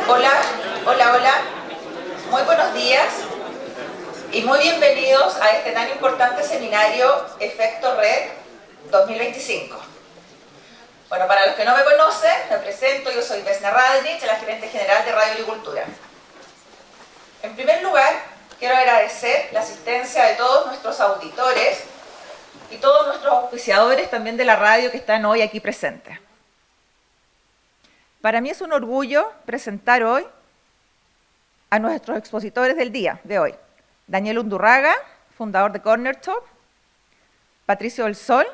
Hola, hola, hola. Muy buenos días y muy bienvenidos a este tan importante seminario Efecto Red 2025. Bueno, para los que no me conocen, me presento, yo soy Vesna Radnich, la gerente general de Radio Agricultura. En primer lugar, quiero agradecer la asistencia de todos nuestros auditores y todos nuestros auspiciadores también de la radio que están hoy aquí presentes. Para mí es un orgullo presentar hoy a nuestros expositores del día de hoy. Daniel Undurraga, fundador de Cornerstone, Patricio del Sol,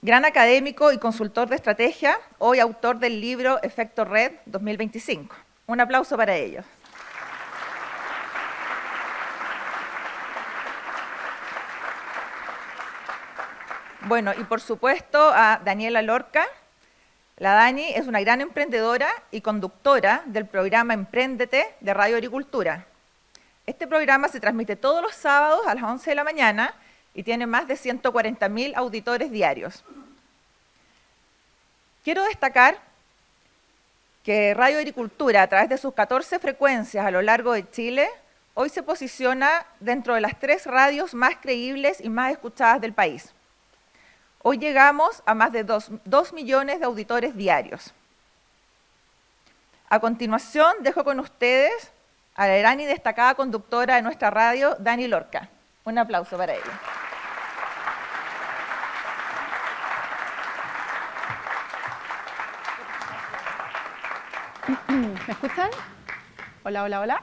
gran académico y consultor de estrategia, hoy autor del libro Efecto Red 2025. Un aplauso para ellos. Bueno, y por supuesto a Daniela Lorca. La Dani es una gran emprendedora y conductora del programa Empréndete de Radio Agricultura. Este programa se transmite todos los sábados a las 11 de la mañana y tiene más de 140.000 auditores diarios. Quiero destacar que Radio Agricultura, a través de sus 14 frecuencias a lo largo de Chile, hoy se posiciona dentro de las 3 radios más creíbles y más escuchadas del país. Hoy llegamos a más de 2 millones de auditores diarios. A continuación, dejo con ustedes a la gran y destacada conductora de nuestra radio, Dani Lorca. Un aplauso para ella. ¿Me escuchan? Hola, hola, hola.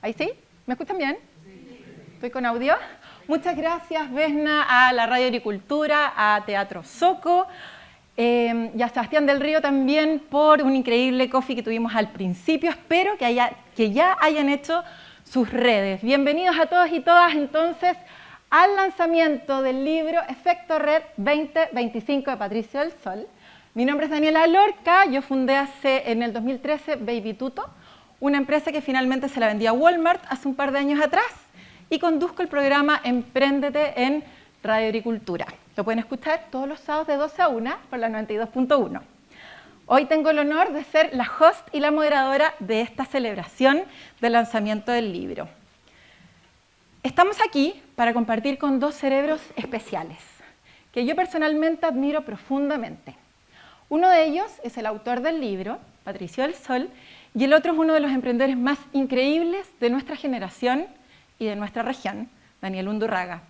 ¿Ahí sí? ¿Me escuchan bien? ¿Estoy con audio? Muchas gracias, Vesna, a la Radio Agricultura, a Teatro Soco y a Sebastián del Río también por un increíble coffee que tuvimos al principio. Espero que ya hayan hecho sus redes. Bienvenidos a todos y todas entonces al lanzamiento del libro Efecto Red 2025 de Patricio del Sol. Mi nombre es Daniela Lorca, yo fundé en el 2013 Baby Tuto, una empresa que finalmente se la vendí a Walmart hace un par de años atrás, y conduzco el programa Empréndete en Radio Agricultura. Lo pueden escuchar todos los sábados de 12 a 1 por la 92.1. Hoy tengo el honor de ser la host y la moderadora de esta celebración del lanzamiento del libro. Estamos aquí para compartir con 2 cerebros especiales, que yo personalmente admiro profundamente. Uno de ellos es el autor del libro, Patricio del Sol, y el otro es uno de los emprendedores más increíbles de nuestra generación y de nuestra región, Daniel Undurraga.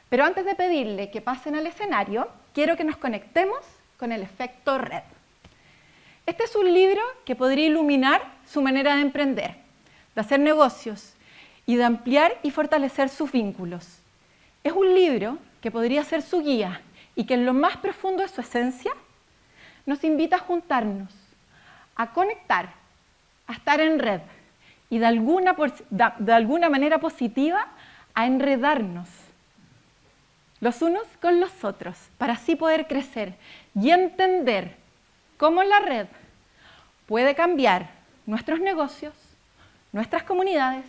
Pero antes de pedirle que pasen al escenario, quiero que nos conectemos con el efecto red. Este es un libro que podría iluminar su manera de emprender, de hacer negocios y de ampliar y fortalecer sus vínculos. Es un libro que podría ser su guía y que en lo más profundo de su esencia nos invita a juntarnos, a conectar, a estar en red y de alguna manera positiva a enredarnos los unos con los otros para así poder crecer y entender cómo la red puede cambiar nuestros negocios, nuestras comunidades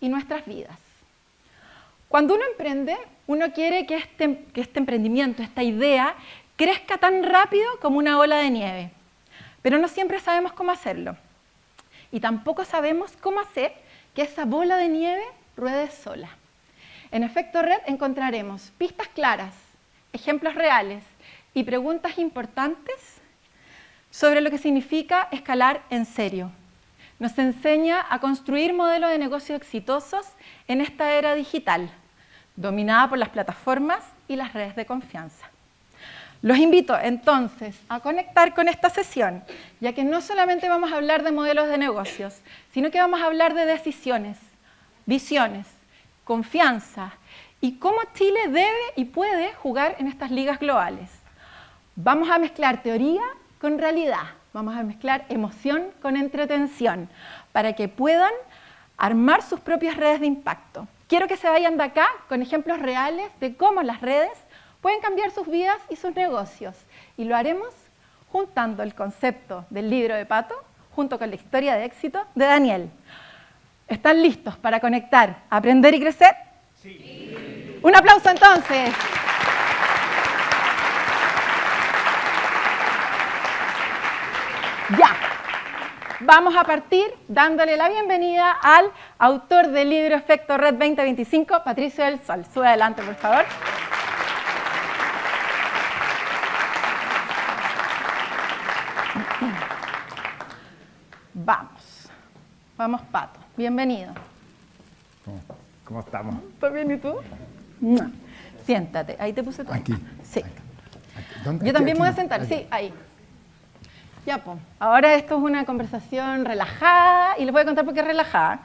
y nuestras vidas. Cuando uno emprende, uno quiere que este emprendimiento, esta idea, crezca tan rápido como una ola de nieve, pero no siempre sabemos cómo hacerlo. Y tampoco sabemos cómo hacer que esa bola de nieve ruede sola. En Efecto Red encontraremos pistas claras, ejemplos reales y preguntas importantes sobre lo que significa escalar en serio. Nos enseña a construir modelos de negocios exitosos en esta era digital, dominada por las plataformas y las redes de confianza. Los invito entonces a conectar con esta sesión, ya que no solamente vamos a hablar de modelos de negocios, sino que vamos a hablar de decisiones, visiones, confianza y cómo Chile debe y puede jugar en estas ligas globales. Vamos a mezclar teoría con realidad, vamos a mezclar emoción con entretención, para que puedan armar sus propias redes de impacto. Quiero que se vayan de acá con ejemplos reales de cómo las redes pueden cambiar sus vidas y sus negocios. Y lo haremos juntando el concepto del libro de Pato junto con la historia de éxito de Daniel. ¿Están listos para conectar, aprender y crecer? Sí. Un aplauso entonces. Ya. Vamos a partir dándole la bienvenida al autor del libro Efecto Red 2025, Patricio del Sol. Sube adelante, por favor. Vamos, Pato. Bienvenido. ¿Cómo estamos? ¿Estás bien y tú? Siéntate. Ahí te puse tú. Aquí. Sí. ¿Dónde? Yo también Aquí, me voy a aquí. sentar. Sí, ahí. Ya, pues. Ahora esto es una conversación relajada y les voy a contar por qué es relajada.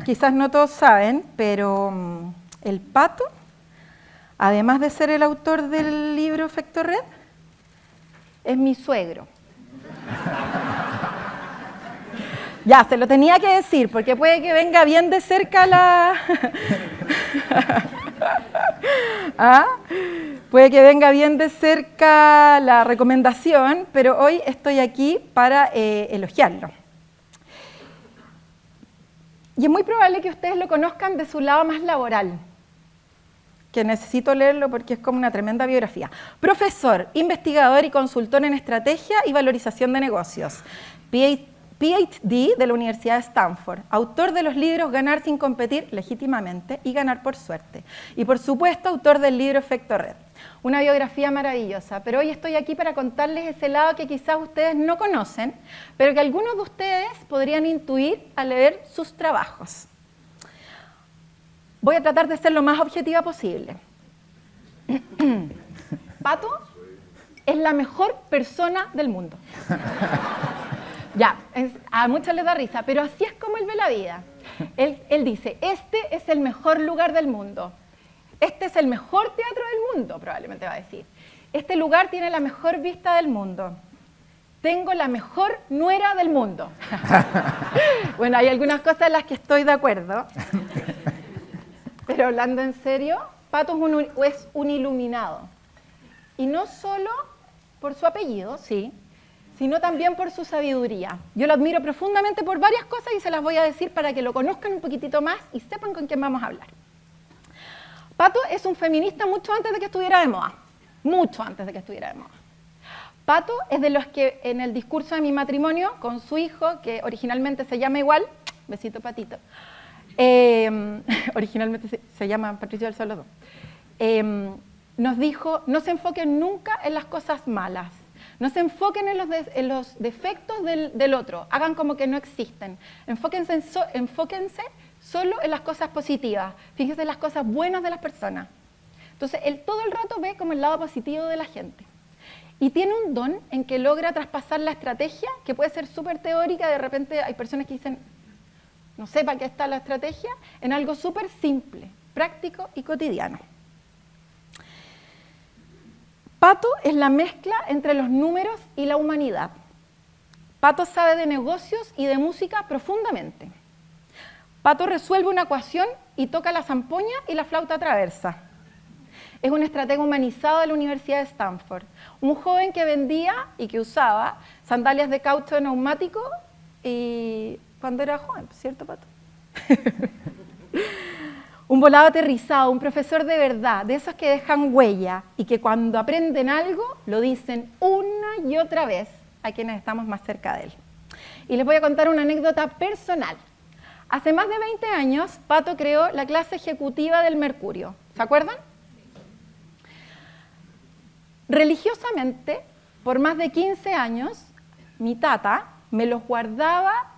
Quizás no todos saben, pero el Pato, además de ser el autor del libro Efecto Red, es mi suegro. Ya, se lo tenía que decir, porque puede que venga bien de cerca la... ¿Ah? Puede que venga bien de cerca la recomendación, pero hoy estoy aquí para elogiarlo. Y es muy probable que ustedes lo conozcan de su lado más laboral, que necesito leerlo porque es como una tremenda biografía. Profesor, investigador y consultor en estrategia y valorización de negocios. PhD de la Universidad de Stanford, autor de los libros Ganar sin competir legítimamente y Ganar por suerte. Y por supuesto, autor del libro Efecto Red. Una biografía maravillosa, pero hoy estoy aquí para contarles ese lado que quizás ustedes no conocen, pero que algunos de ustedes podrían intuir al leer sus trabajos. Voy a tratar de ser lo más objetiva posible. Pato es la mejor persona del mundo. Ya, a muchos les da risa, pero así es como él ve la vida. Él dice, este es el mejor lugar del mundo. Este es el mejor teatro del mundo, probablemente va a decir. Este lugar tiene la mejor vista del mundo. Tengo la mejor nuera del mundo. Bueno, hay algunas cosas en las que estoy de acuerdo. Pero hablando en serio, Pato es un iluminado. Y no solo por su apellido, sí, sino también por su sabiduría. Yo lo admiro profundamente por varias cosas y se las voy a decir para que lo conozcan un poquitito más y sepan con quién vamos a hablar. Pato es un feminista mucho antes de que estuviera de moda. Mucho antes de que estuviera de moda. Pato es de los que en el discurso de mi matrimonio con su hijo, que originalmente se llama igual, besito Patito, originalmente se llama Patricio del Sol los dos, nos dijo, no se enfoquen nunca en las cosas malas. No se enfoquen en los defectos del otro, hagan como que no existen. Enfóquense solo en las cosas positivas, fíjense en las cosas buenas de las personas. Entonces, él todo el rato ve como el lado positivo de la gente. Y tiene un don en que logra traspasar la estrategia, que puede ser súper teórica, de repente hay personas que dicen, no sé para qué está la estrategia, en algo súper simple, práctico y cotidiano. Pato es la mezcla entre los números y la humanidad. Pato sabe de negocios y de música profundamente. Pato resuelve una ecuación y toca la zampoña y la flauta traversa. Es un estratega humanizado de la Universidad de Stanford. Un joven que vendía y que usaba sandalias de caucho neumático y cuando era joven, ¿cierto, Pato? Un volado aterrizado, un profesor de verdad, de esos que dejan huella y que cuando aprenden algo lo dicen una y otra vez a quienes estamos más cerca de él. Y les voy a contar una anécdota personal. Hace más de 20 años, Pato creó la clase ejecutiva del Mercurio. ¿Se acuerdan? Religiosamente, por más de 15 años, mi tata me los guardaba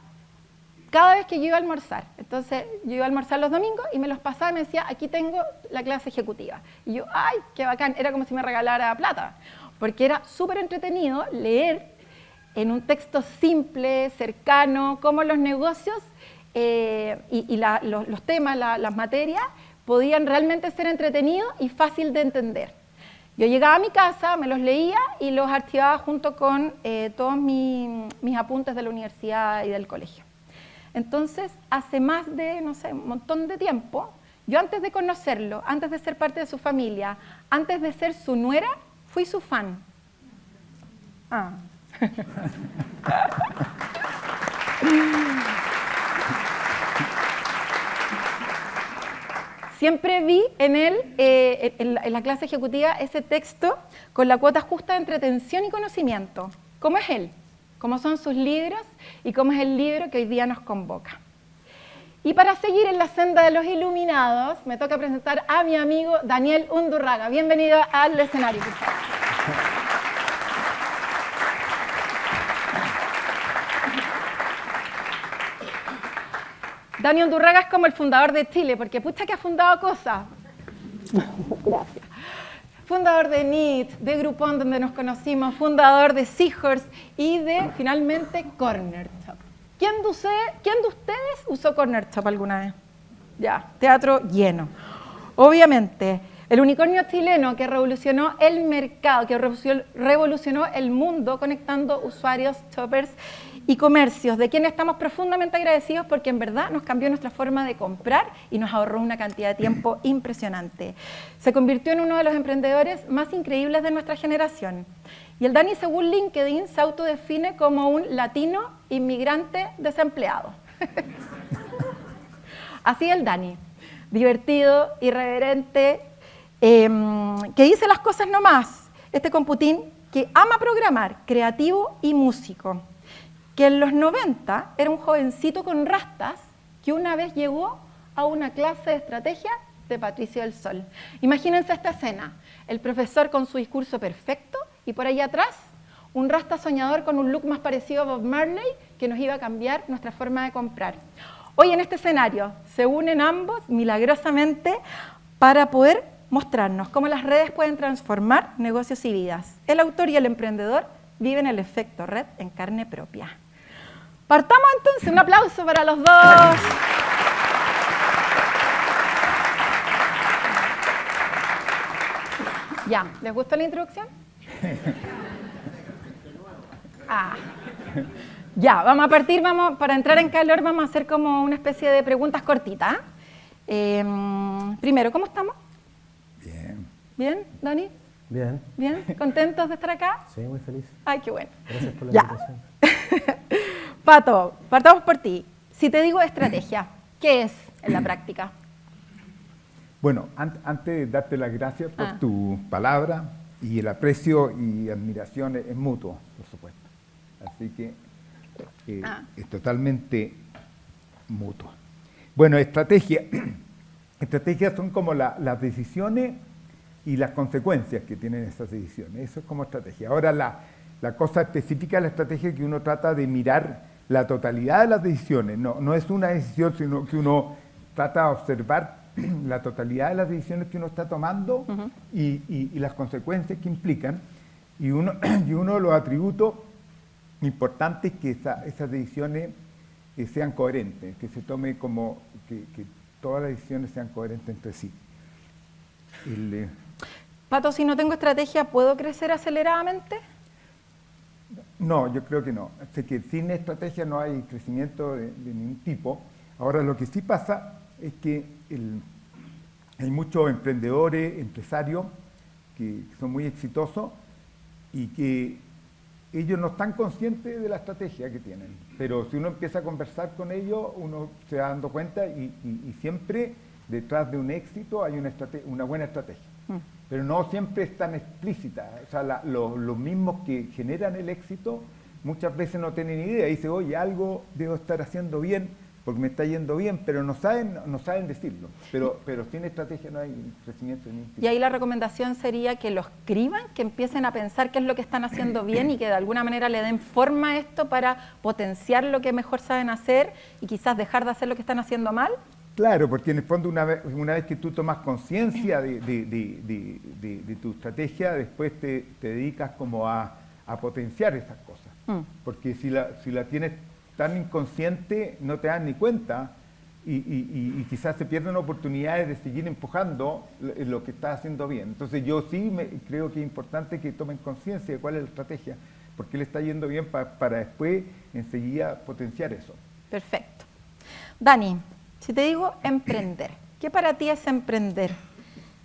cada vez que yo iba a almorzar. Entonces, yo iba a almorzar los domingos y me los pasaba y me decía, aquí tengo la clase ejecutiva. Y yo, ¡ay, qué bacán! Era como si me regalara plata, porque era súper entretenido leer en un texto simple, cercano, cómo los negocios los temas, las materias, podían realmente ser entretenidos y fácil de entender. Yo llegaba a mi casa, me los leía y los archivaba junto con todos mis apuntes de la universidad y del colegio. Entonces, hace más de, no sé, un montón de tiempo, yo antes de conocerlo, antes de ser parte de su familia, antes de ser su nuera, fui su fan. Ah. Siempre vi en él, en la clase ejecutiva, ese texto con la cuota justa de entretención y conocimiento. ¿Cómo es él? cómo son sus libros y cómo es el libro que hoy día nos convoca. Y para seguir en la senda de los iluminados, me toca presentar a mi amigo Daniel Undurraga. Bienvenido al escenario, por favor. Daniel Undurraga es como el fundador de Chile, porque pucha que ha fundado cosas. Gracias. Fundador de NIT, de Groupon, donde nos conocimos, fundador de Seahorse y de, finalmente, Corner Shop. ¿Quién de ustedes usó Corner Shop alguna vez? Ya, teatro lleno. Obviamente, el unicornio chileno que revolucionó el mercado, que revolucionó el mundo conectando usuarios, shoppers y comercios, de quienes estamos profundamente agradecidos porque en verdad nos cambió nuestra forma de comprar y nos ahorró una cantidad de tiempo impresionante. Se convirtió en uno de los emprendedores más increíbles de nuestra generación. Y el Dani, según LinkedIn, se autodefine como un latino inmigrante desempleado. Así el Dani, divertido, irreverente, que dice las cosas nomás. Este computín que ama programar, creativo y músico, que en los 90 era un jovencito con rastas que una vez llegó a una clase de estrategia de Patricio del Sol. Imagínense esta escena, el profesor con su discurso perfecto y por ahí atrás un rasta soñador con un look más parecido a Bob Marley que nos iba a cambiar nuestra forma de comprar. Hoy en este escenario se unen ambos milagrosamente para poder mostrarnos cómo las redes pueden transformar negocios y vidas. El autor y el emprendedor viven el efecto red en carne propia. Partamos entonces, un aplauso para los dos. Ya, ¿les gustó la introducción? Ya, vamos a partir, para entrar en calor vamos a hacer como una especie de preguntas cortitas. Primero, ¿cómo estamos? Bien. ¿Bien, Dani? Bien. ¿Bien? ¿Contentos de estar acá? Sí, muy feliz. Ay, qué bueno. Gracias por la Ya. invitación. Pato, partamos por ti. Si te digo estrategia, ¿qué es en la práctica? Bueno, antes de darte las gracias por tu palabra, y el aprecio y admiración es mutuo, por supuesto. Así que es totalmente mutuo. Bueno, estrategias son como las decisiones y las consecuencias que tienen esas decisiones. Eso es como estrategia. Ahora, la cosa específica de la estrategia es que uno trata de mirar la totalidad de las decisiones. No es una decisión, sino que uno trata de observar la totalidad de las decisiones que uno está tomando y las consecuencias que implican. Y uno de los atributos importantes es que esas decisiones sean coherentes, que se tome como que todas las decisiones sean coherentes entre sí. Pato, si no tengo estrategia, ¿puedo crecer aceleradamente? No, yo creo que no. Así que sin estrategia no hay crecimiento de ningún tipo. Ahora, lo que sí pasa es que hay muchos emprendedores, empresarios que son muy exitosos y que ellos no están conscientes de la estrategia que tienen. Pero si uno empieza a conversar con ellos, uno se va dando cuenta y siempre detrás de un éxito hay una buena estrategia. Pero no siempre es tan explícita. O sea, los mismos que generan el éxito muchas veces no tienen idea. Dicen, oye, algo debo estar haciendo bien porque me está yendo bien, pero no saben decirlo. Pero sin estrategia no hay crecimiento de ningún tipo. Y ahí la recomendación sería que lo escriban, que empiecen a pensar qué es lo que están haciendo bien y que de alguna manera le den forma a esto para potenciar lo que mejor saben hacer y quizás dejar de hacer lo que están haciendo mal. Claro, porque en el fondo una vez que tú tomas conciencia de tu estrategia, después te dedicas como a potenciar esas cosas. Porque si la tienes tan inconsciente, no te das ni cuenta y quizás se pierden oportunidades de seguir empujando lo que estás haciendo bien. Entonces yo sí creo que es importante que tomen conciencia de cuál es la estrategia, porque le está yendo bien para después enseguida potenciar eso. Perfecto. Dani, si te digo emprender, ¿qué para ti es emprender?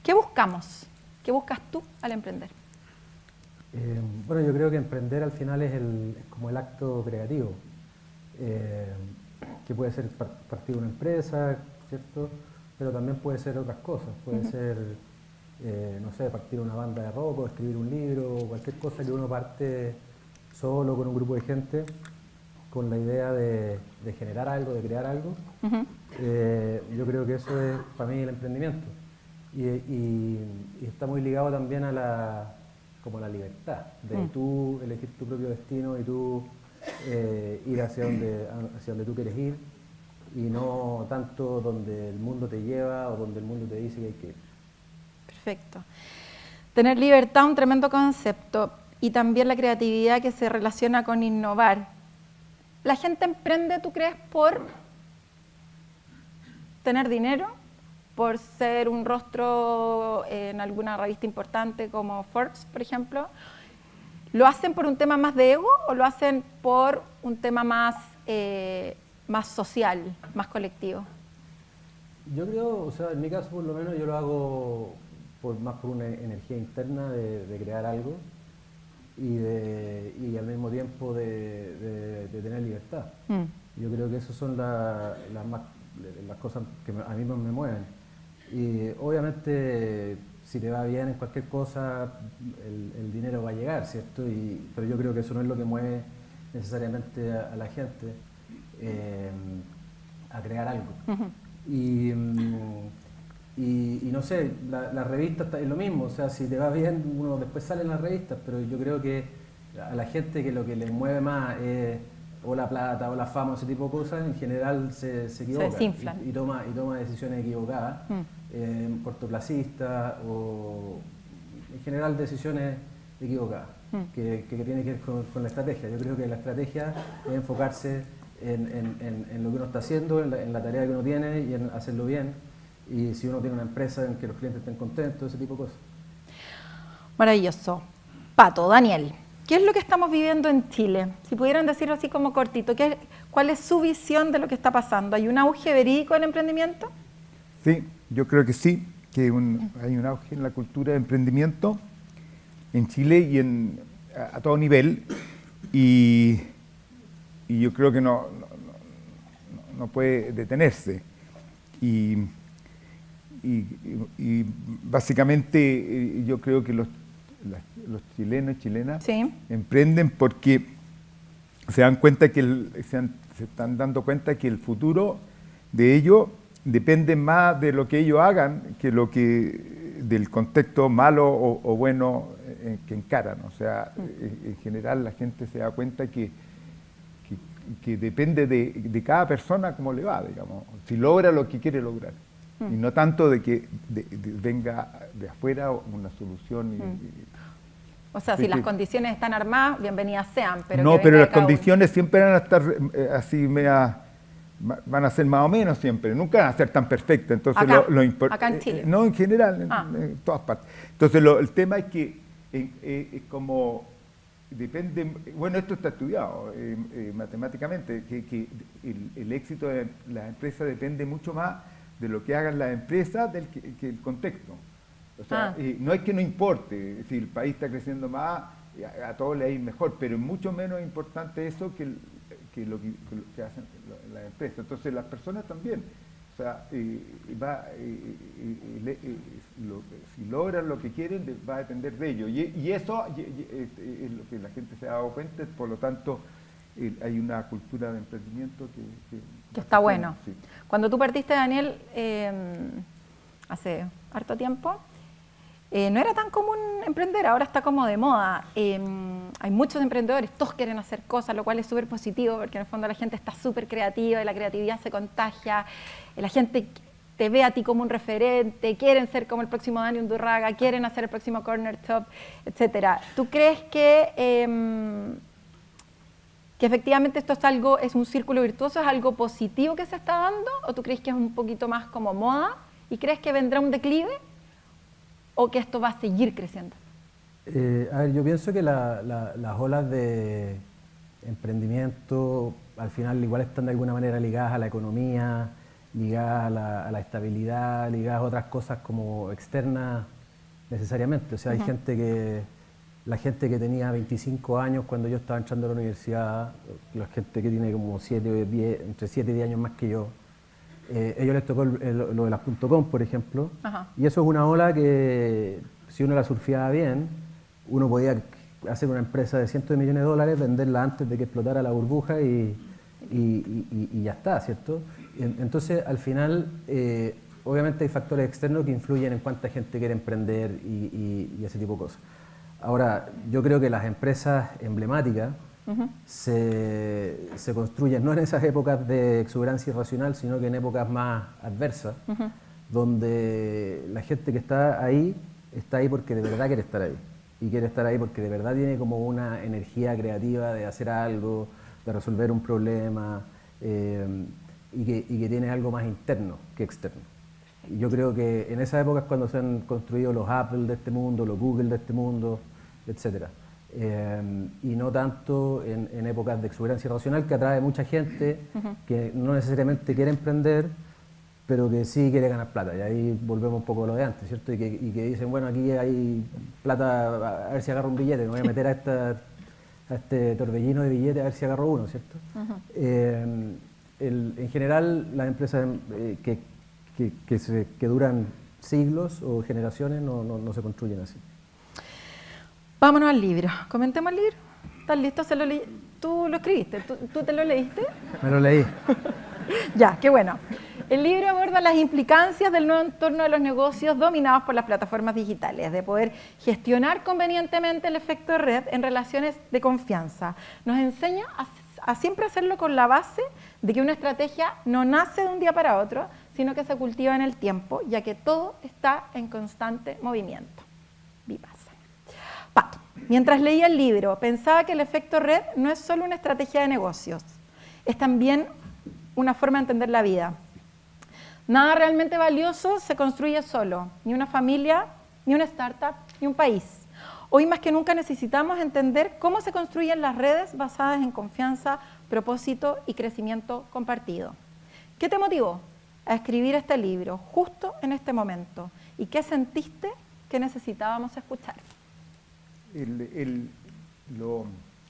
¿Qué buscamos? ¿Qué buscas tú al emprender? Bueno, yo creo que emprender al final es como el acto creativo, que puede ser partir una empresa, ¿cierto? Pero también puede ser otras cosas, puede ser, no sé, partir una banda de rock, o escribir un libro, o cualquier cosa que uno parte solo, con un grupo de gente, con la idea de generar algo, de crear algo. Yo creo que eso es para mí el emprendimiento. Y está muy ligado también a la libertad, de tú elegir tu propio destino y tú ir hacia donde tú quieres ir, y no tanto donde el mundo te lleva o donde el mundo te dice que hay que ir. Perfecto. Tener libertad, un tremendo concepto, y también la creatividad que se relaciona con innovar. ¿La gente emprende, tú crees, por tener dinero? ¿Por ser un rostro en alguna revista importante como Forbes, por ejemplo? ¿Lo hacen por un tema más de ego o lo hacen por un tema más social, más colectivo? Yo creo, o sea, en mi caso por lo menos yo lo hago más por una energía interna de crear algo y al mismo tiempo de tener libertad. Yo creo que esas son las cosas que a mí me mueven. Y obviamente si te va bien en cualquier cosa, el dinero va a llegar, ¿cierto? Pero yo creo que eso no es lo que mueve necesariamente a la gente a crear algo. Y no sé, las revistas es lo mismo, o sea, si te va bien, uno después sale en las revistas, pero yo creo que a la gente que lo que le mueve más es o la plata o la fama, ese tipo de cosas, en general se equivoca. Se desinflan. Y toma decisiones equivocadas, cortoplacistas o en general decisiones equivocadas, que tienen que ver con la estrategia. Yo creo que la estrategia es enfocarse en lo que uno está haciendo, en la tarea que uno tiene y en hacerlo bien. Y si uno tiene una empresa en que los clientes estén contentos, ese tipo de cosas. Maravilloso. Pato, Daniel, ¿qué es lo que estamos viviendo en Chile? Si pudieran decirlo así como cortito, ¿cuál es su visión de lo que está pasando? ¿Hay un auge verídico del emprendimiento? Sí, yo creo que sí, que hay un auge en la cultura de emprendimiento en Chile y a todo nivel. Y yo creo que no puede detenerse. Y básicamente yo creo que los chilenos y chilenas emprenden porque se dan cuenta se están dando cuenta que el futuro de ellos depende más de lo que ellos hagan que del contexto malo o bueno que encaran. O sea, en general la gente se da cuenta que depende de cada persona cómo le va, digamos, si logra lo que quiere lograr. Y no tanto de que venga de afuera una solución. O sea, si las condiciones están armadas, bienvenidas sean. Pero las condiciones siempre van a estar así, van a ser más o menos siempre, nunca van a ser tan perfectas. Entonces, acá en Chile. No, en general, en todas partes. Entonces, el tema es que es como... Depende, bueno, esto está estudiado matemáticamente, que el éxito de las empresas depende mucho más de lo que hagan las empresas que el contexto. O sea, no es que no importe, si el país está creciendo más, a todos le va a ir mejor, pero es mucho menos importante eso que lo que hacen las empresas. Entonces las personas también. O sea, si logran lo que quieren, va a depender de ellos. Y eso es lo que la gente se ha dado cuenta, por lo tanto, hay una cultura de emprendimiento que está bueno. Sí. Cuando tú partiste, Daniel, hace harto tiempo, no era tan común emprender, ahora está como de moda. Hay muchos emprendedores, todos quieren hacer cosas, lo cual es súper positivo, porque en el fondo la gente está súper creativa y la creatividad se contagia. La gente te ve a ti como un referente, quieren ser como el próximo Dani Undurraga, quieren hacer el próximo Corner Shop, etcétera. ¿Tú crees que efectivamente esto es un círculo virtuoso, es algo positivo que se está dando? ¿O tú crees que es un poquito más como moda? ¿Y crees que vendrá un declive? ¿O que esto va a seguir creciendo? A ver, yo pienso que las olas de emprendimiento al final igual están de alguna manera ligadas a la economía, ligadas a la estabilidad, ligadas a otras cosas como externas necesariamente. O sea, hay la gente que tenía 25 años cuando yo estaba entrando a la universidad, la gente que tiene como entre 7 y 10 años más que yo, ellos les tocó lo de las .com, por ejemplo, y eso es una ola que si uno la surfeaba bien, uno podía hacer una empresa de cientos de millones de dólares, venderla antes de que explotara la burbuja y ya está, ¿cierto? Entonces, al final, obviamente hay factores externos que influyen en cuánta gente quiere emprender y ese tipo de cosas. Ahora, yo creo que las empresas emblemáticas se construyen no en esas épocas de exuberancia irracional, sino que en épocas más adversas, donde la gente que está ahí porque de verdad quiere estar ahí. Y quiere estar ahí porque de verdad tiene como una energía creativa de hacer algo, de resolver un problema, y que tiene algo más interno que externo. Y yo creo que en esa época es cuando se han construido los Apple de este mundo, los Google de este mundo, etc. Y no tanto en épocas de exuberancia irracional que atrae mucha gente que no necesariamente quiere emprender, pero que sí quiere ganar plata. Y ahí volvemos un poco a lo de antes, ¿cierto? Y que dicen, bueno, aquí hay plata, a ver si agarro un billete, me voy a meter a este torbellino de billetes a ver si agarro uno, ¿cierto? En general, las empresas que duran siglos o generaciones no se construyen así. Vámonos al libro. Comentemos el libro. ¿Estás listo? ¿Tú lo escribiste? ¿Tú te lo leíste? Me lo leí. Ya, qué bueno. El libro aborda las implicancias del nuevo entorno de los negocios dominados por las plataformas digitales, de poder gestionar convenientemente el efecto de red en relaciones de confianza. Nos enseña a siempre hacerlo con la base de que una estrategia no nace de un día para otro, sino que se cultiva en el tiempo, ya que todo está en constante movimiento. Vipassana. Pato, mientras leía el libro, pensaba que el efecto red no es solo una estrategia de negocios, es también una forma de entender la vida. Nada realmente valioso se construye solo, ni una familia, ni una startup, ni un país. Hoy más que nunca necesitamos entender cómo se construyen las redes basadas en confianza, propósito y crecimiento compartido. ¿Qué te motivó a escribir este libro justo en este momento? ¿Y qué sentiste que necesitábamos escuchar?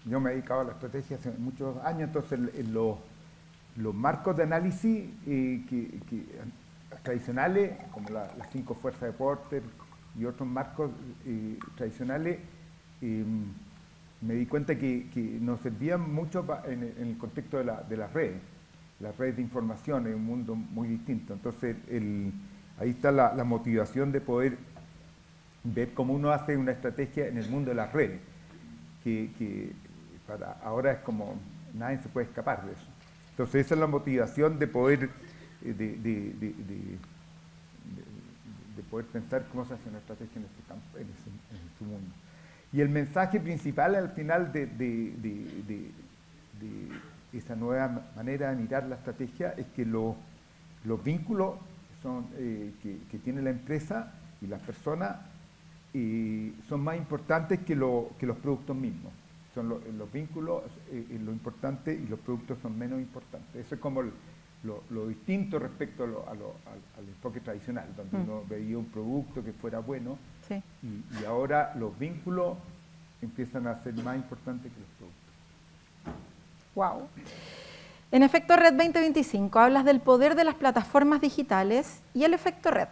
Yo me he dedicado a la estrategia hace muchos años, entonces los marcos de análisis tradicionales, como las 5 fuerzas de Porter y otros marcos tradicionales, me di cuenta que nos servían mucho en el contexto de las redes de información, en un mundo muy distinto. Entonces, ahí está la motivación de poder ver cómo uno hace una estrategia en el mundo de las redes, que para ahora es como nadie se puede escapar de eso. Entonces esa es la motivación de poder de poder pensar cómo se hace una estrategia en este campo, en su mundo. Y el mensaje principal al final de esa nueva manera de mirar la estrategia es que los vínculos son, que tiene la empresa y las personas son más importantes que los productos mismos. Son los vínculos lo importante y los productos son menos importantes. Eso es como lo distinto respecto al enfoque tradicional, donde uno veía un producto que fuera bueno, sí. y ahora los vínculos empiezan a ser más importantes que los productos. Wow. En Efecto Red 2025 hablas del poder de las plataformas digitales y el efecto red.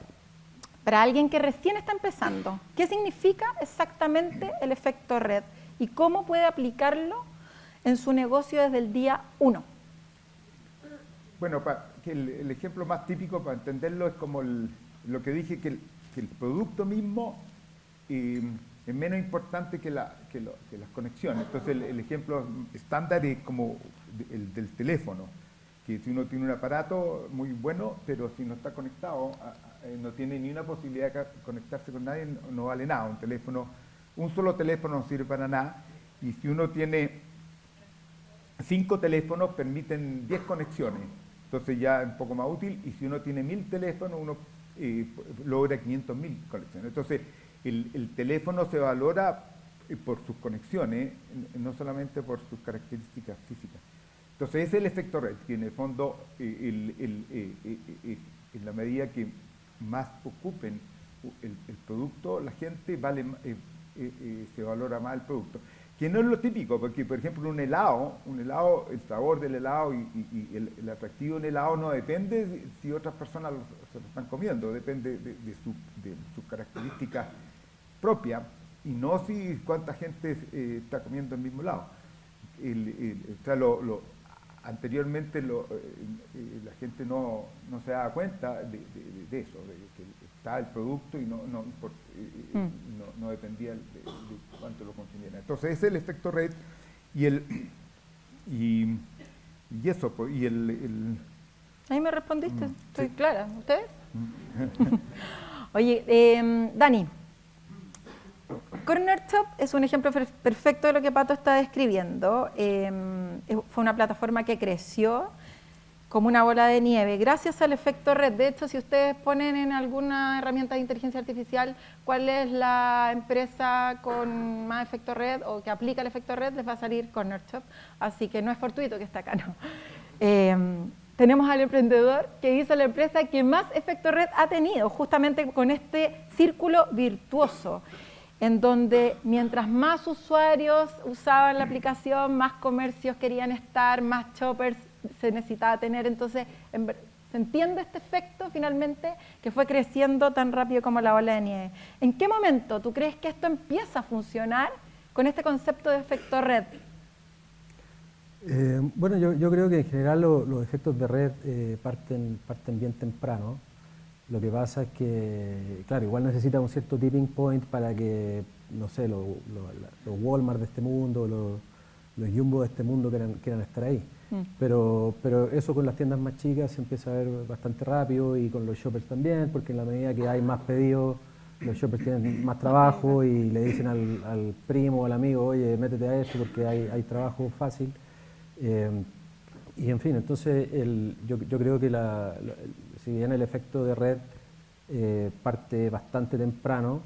Para alguien que recién está empezando, ¿qué significa exactamente el efecto red y cómo puede aplicarlo en su negocio desde el día 1? Bueno, el ejemplo más típico para entenderlo es como lo que dije, que el producto mismo es menos importante que las conexiones. Entonces el ejemplo estándar es como el del teléfono, que si uno tiene un aparato muy bueno, pero si no está conectado, no tiene ni una posibilidad de conectarse con nadie, no vale nada. Un solo teléfono no sirve para nada, y si uno tiene 5 teléfonos, permiten 10 conexiones, entonces ya es un poco más útil, y si uno tiene 1000 teléfonos, uno logra 500.000 conexiones. Entonces el teléfono se valora por sus conexiones, no solamente por sus características físicas. Entonces ese es el efecto red, que en el fondo, en la medida que más ocupen el producto, la gente se valora más el producto. Que no es lo típico, porque por ejemplo un helado, el sabor del helado y el atractivo del helado no depende de si otras personas se lo están comiendo, depende de sus características propias, y no si cuánta gente está comiendo al mismo lado. O sea, anteriormente la gente no se daba cuenta de eso, de que estaba el producto y no dependía de cuánto lo consumieran. Entonces ese es el efecto red y eso, pues, Ahí me respondiste, estoy sí. clara. ¿Ustedes? Oye, Dani, Corner Shop es un ejemplo perfecto de lo que Pato está describiendo. Fue una plataforma que creció como una bola de nieve gracias al efecto red. De hecho, si ustedes ponen en alguna herramienta de inteligencia artificial cuál es la empresa con más efecto red o que aplica el efecto red, les va a salir Corner Shop. Así que no es fortuito que está acá, ¿no? Tenemos al emprendedor que hizo la empresa que más efecto red ha tenido, justamente con este círculo virtuoso, en donde mientras más usuarios usaban la aplicación, más comercios querían estar, más shoppers se necesitaba tener. Entonces, se entiende este efecto finalmente que fue creciendo tan rápido como la ola de nieve. ¿En qué momento tú crees que esto empieza a funcionar con este concepto de efecto red? Bueno, yo creo que en general los efectos de red parten bien temprano. Lo que pasa es que, claro, igual necesita un cierto tipping point para que, no sé, los Walmart de este mundo, los Jumbo de este mundo quieran estar ahí. Pero eso con las tiendas más chicas se empieza a ver bastante rápido, y con los shoppers también, porque en la medida que hay más pedidos, los shoppers tienen más trabajo y le dicen al primo o al amigo, oye, métete a esto porque hay trabajo fácil. Y en fin, entonces yo creo que si bien el efecto de red parte bastante temprano,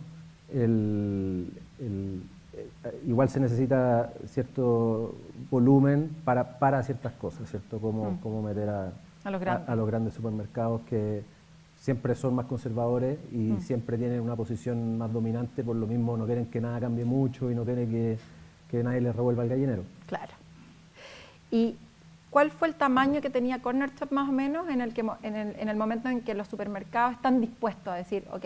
igual se necesita cierto volumen para ciertas cosas, ¿cierto? Como meter a los grandes supermercados que siempre son más conservadores y siempre tienen una posición más dominante, por lo mismo no quieren que nada cambie mucho y no quieren que nadie les revuelva el gallinero. Claro. ¿Y cuál fue el tamaño que tenía Corner Shop más o menos en el momento en que los supermercados están dispuestos a decir, ok,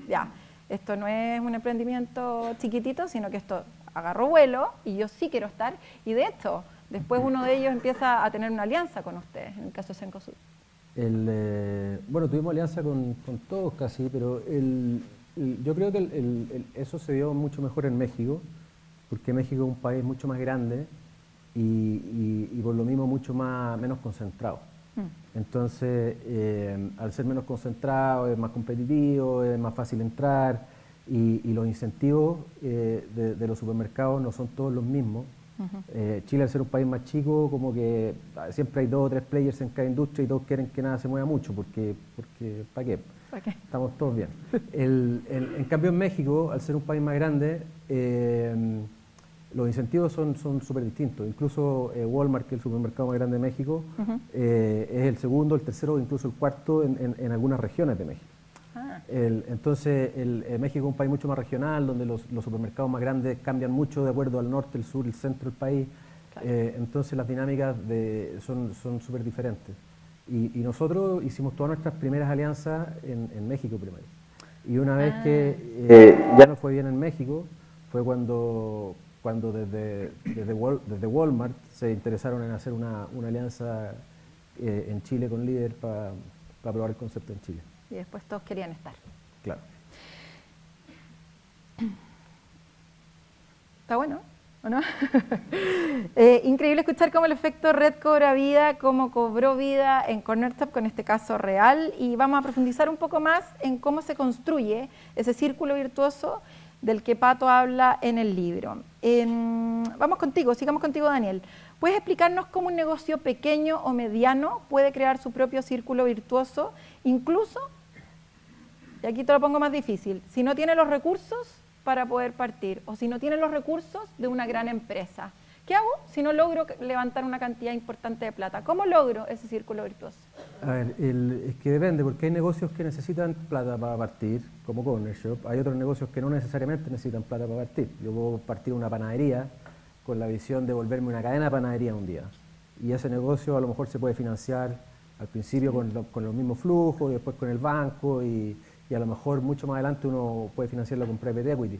ya, esto no es un emprendimiento chiquitito, sino que esto agarró vuelo y yo sí quiero estar? Y de hecho, después uno de ellos empieza a tener una alianza con ustedes, en el caso de Cencosud. Bueno, tuvimos alianza con todos casi, pero yo creo que eso se dio mucho mejor en México, porque México es un país mucho más grande y por lo mismo menos concentrado. Entonces, al ser menos concentrado, es más competitivo, es más fácil entrar, y los incentivos de los supermercados no son todos los mismos. Chile, al ser un país más chico, como que siempre hay 2 o 3 players en cada industria y todos quieren que nada se mueva mucho, porque ¿para qué? Estamos todos bien. En cambio, en México, al ser un país más grande, los incentivos son súper distintos. Incluso Walmart, que es el supermercado más grande de México, es el segundo, el tercero, incluso el cuarto en algunas regiones de México. Entonces, México es un país mucho más regional, donde los supermercados más grandes cambian mucho de acuerdo al norte, el sur, el centro del país. Claro. Entonces, las dinámicas son súper diferentes. Y nosotros hicimos todas nuestras primeras alianzas en México primero. Y una vez que ya no fue bien en México, fue cuando desde Walmart se interesaron en hacer una alianza en Chile con Líder para probar el concepto en Chile. Y después todos querían estar. Claro. ¿Está bueno o no? Increíble escuchar cómo el efecto red cobra vida, cómo cobró vida en Corner Shop con este caso real, y vamos a profundizar un poco más en cómo se construye ese círculo virtuoso del que Pato habla en el libro. Sigamos contigo, Daniel. ¿Puedes explicarnos cómo un negocio pequeño o mediano puede crear su propio círculo virtuoso, incluso, y aquí te lo pongo más difícil, si no tiene los recursos para poder partir, o si no tiene los recursos de una gran empresa? ¿Qué hago si no logro levantar una cantidad importante de plata? ¿Cómo logro ese círculo virtuoso? A ver, es que depende, porque hay negocios que necesitan plata para partir, como Corner Shop. Hay otros negocios que no necesariamente necesitan plata para partir. Yo puedo partir una panadería con la visión de volverme una cadena de panadería un día. Y ese negocio a lo mejor se puede financiar al principio con los mismos flujos, y después con el banco, y a lo mejor mucho más adelante uno puede financiarlo con private equity.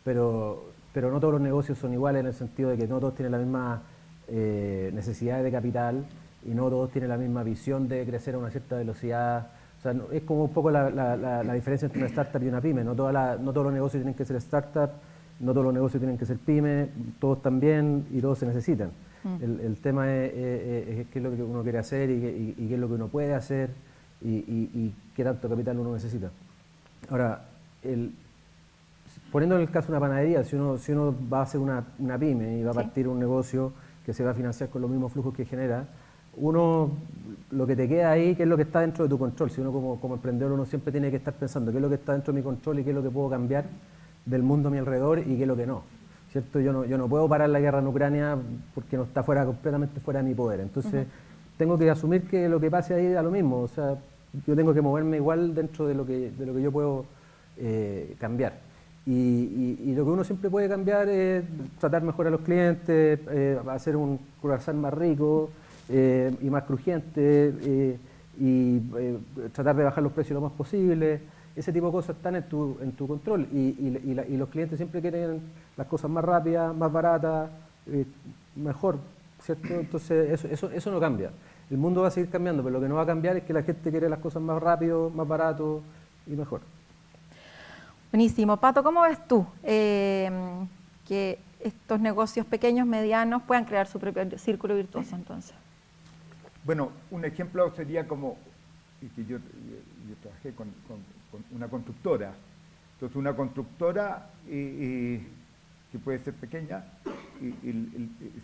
pero no todos los negocios son iguales en el sentido de que no todos tienen la misma necesidad de capital y no todos tienen la misma visión de crecer a una cierta velocidad. O sea, es como un poco la diferencia entre una startup y una pyme. No todos los negocios tienen que ser startup, no todos los negocios tienen que ser pyme, todos también y todos se necesitan. El tema es qué es lo que uno quiere hacer y qué es lo que uno puede hacer y qué tanto capital uno necesita. Ahora, poniendo en el caso de una panadería, si uno va a hacer una pyme y va a partir un negocio que se va a financiar con los mismos flujos que genera, lo que te queda ahí, qué es lo que está dentro de tu control. Si uno como emprendedor, uno siempre tiene que estar pensando qué es lo que está dentro de mi control y qué es lo que puedo cambiar del mundo a mi alrededor y qué es lo que no. ¿Cierto? Yo no puedo parar la guerra en Ucrania porque no está completamente fuera de mi poder. Entonces, tengo que asumir que lo que pase ahí da lo mismo. O sea, yo tengo que moverme igual dentro de lo que yo puedo cambiar. Y lo que uno siempre puede cambiar es tratar mejor a los clientes, hacer un croissant más rico y más crujiente y tratar de bajar los precios lo más posible. Ese tipo de cosas están en tu control y los clientes siempre quieren las cosas más rápidas, más baratas, mejor, ¿cierto? Entonces eso no cambia. El mundo va a seguir cambiando, pero lo que no va a cambiar es que la gente quiere las cosas más rápido, más barato y mejor. Buenísimo. Pato, ¿cómo ves tú que estos negocios pequeños, medianos, puedan crear su propio círculo virtuoso entonces? Bueno, un ejemplo sería como que yo trabajé con una constructora. Entonces, una constructora que puede ser pequeña,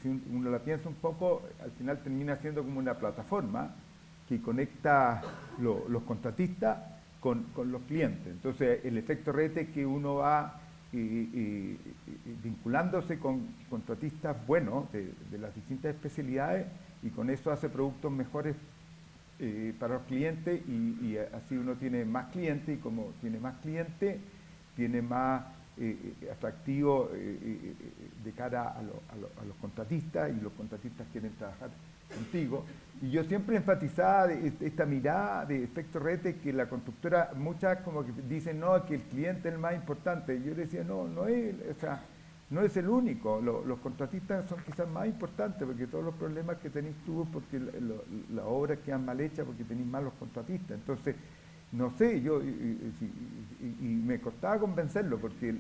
si uno la piensa un poco, al final termina siendo como una plataforma que conecta los contratistas con los clientes. Entonces, el efecto red es que uno va vinculándose con contratistas buenos de las distintas especialidades y con eso hace productos mejores para los clientes y así uno tiene más clientes y como tiene más clientes, tiene más atractivo de cara a los contratistas y los contratistas quieren trabajar contigo. Y yo siempre enfatizaba esta mirada de efecto rete que la constructora, muchas como que dicen no, que el cliente es el más importante. Y yo le decía no es, o sea, no es el único. Los contratistas son quizás más importantes porque todos los problemas que tenéis tú porque las obras quedan mal hechas porque tenéis malos contratistas. Entonces, no sé, y me costaba convencerlo porque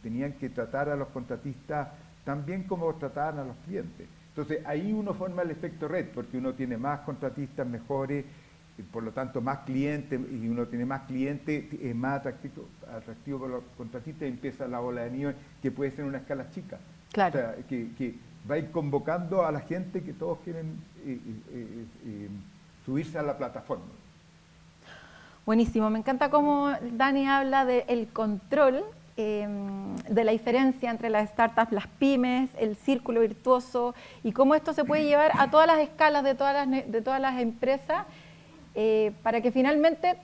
tenían que tratar a los contratistas tan bien como trataban a los clientes. Entonces ahí uno forma el efecto red, porque uno tiene más contratistas mejores, por lo tanto más clientes, y uno tiene más clientes, es más atractivo para los contratistas y empieza la bola de nieve que puede ser una escala chica. Claro. O sea, que va a ir convocando a la gente que todos quieren subirse a la plataforma. Buenísimo, me encanta cómo Dani habla del control, de la diferencia entre las startups, las pymes, el círculo virtuoso y cómo esto se puede llevar a todas las escalas de todas las empresas para que finalmente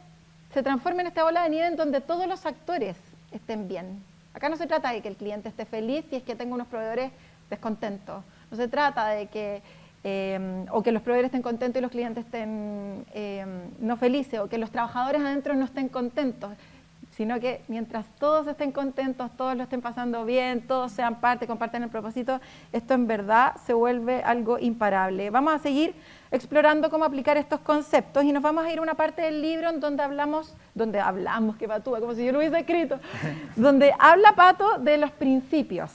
se transforme en esta bola de nieve en donde todos los actores estén bien. Acá no se trata de que el cliente esté feliz y es que tenga unos proveedores descontentos. No se trata de que o que los proveedores estén contentos y los clientes estén no felices, o que los trabajadores adentro no estén contentos, sino que mientras todos estén contentos, todos lo estén pasando bien, todos sean parte, compartan el propósito, esto en verdad se vuelve algo imparable. Vamos a seguir explorando cómo aplicar estos conceptos y nos vamos a ir a una parte del libro en donde hablamos, que patúa, como si yo lo hubiese escrito, donde habla Pato de los principios.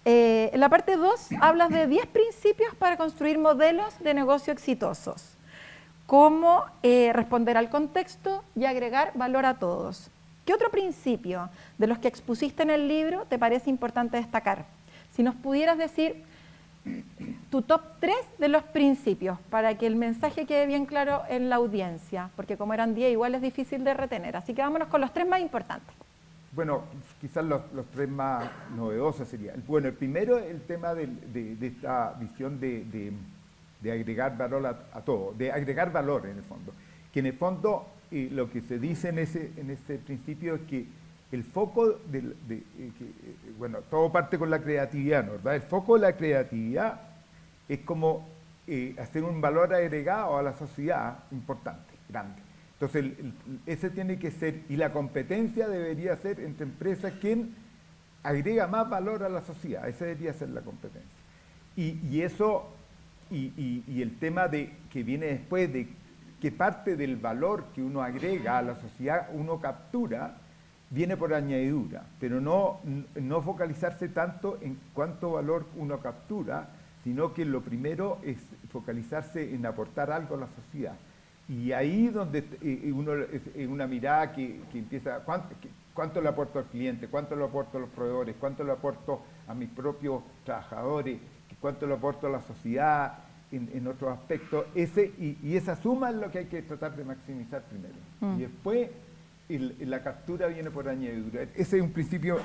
En la parte 2 hablas de 10 principios para construir modelos de negocio exitosos. Cómo responder al contexto y agregar valor a todos. ¿Qué otro principio de los que expusiste en el libro te parece importante destacar? Si nos pudieras decir tu top 3 de los principios para que el mensaje quede bien claro en la audiencia, porque como eran 10 igual es difícil de retener, así que vámonos con los 3 más importantes. Bueno, quizás los 3 más novedosos serían. Bueno, el primero es el tema de esta visión de agregar valor a todo, de agregar valor en el fondo. Que en el fondo lo que se dice en ese principio es que el foco bueno, todo parte con la creatividad, ¿no? ¿Verdad? El foco de la creatividad es como hacer un valor agregado a la sociedad importante, grande. Entonces, ese tiene que ser, y la competencia debería ser entre empresas quién agrega más valor a la sociedad. Esa debería ser la competencia. Y eso, y el tema que viene después de que parte del valor que uno agrega a la sociedad, uno captura, viene por añadidura, pero no focalizarse tanto en cuánto valor uno captura, sino que lo primero es focalizarse en aportar algo a la sociedad. Y ahí donde uno, una mirada que empieza, ¿cuánto le aporto al cliente? ¿Cuánto le aporto a los proveedores? ¿Cuánto le aporto a mis propios trabajadores? ¿Cuánto le aporto a la sociedad en otros aspectos? Y esa suma es lo que hay que tratar de maximizar primero. Y después la captura viene por añadidura. Ese es un principio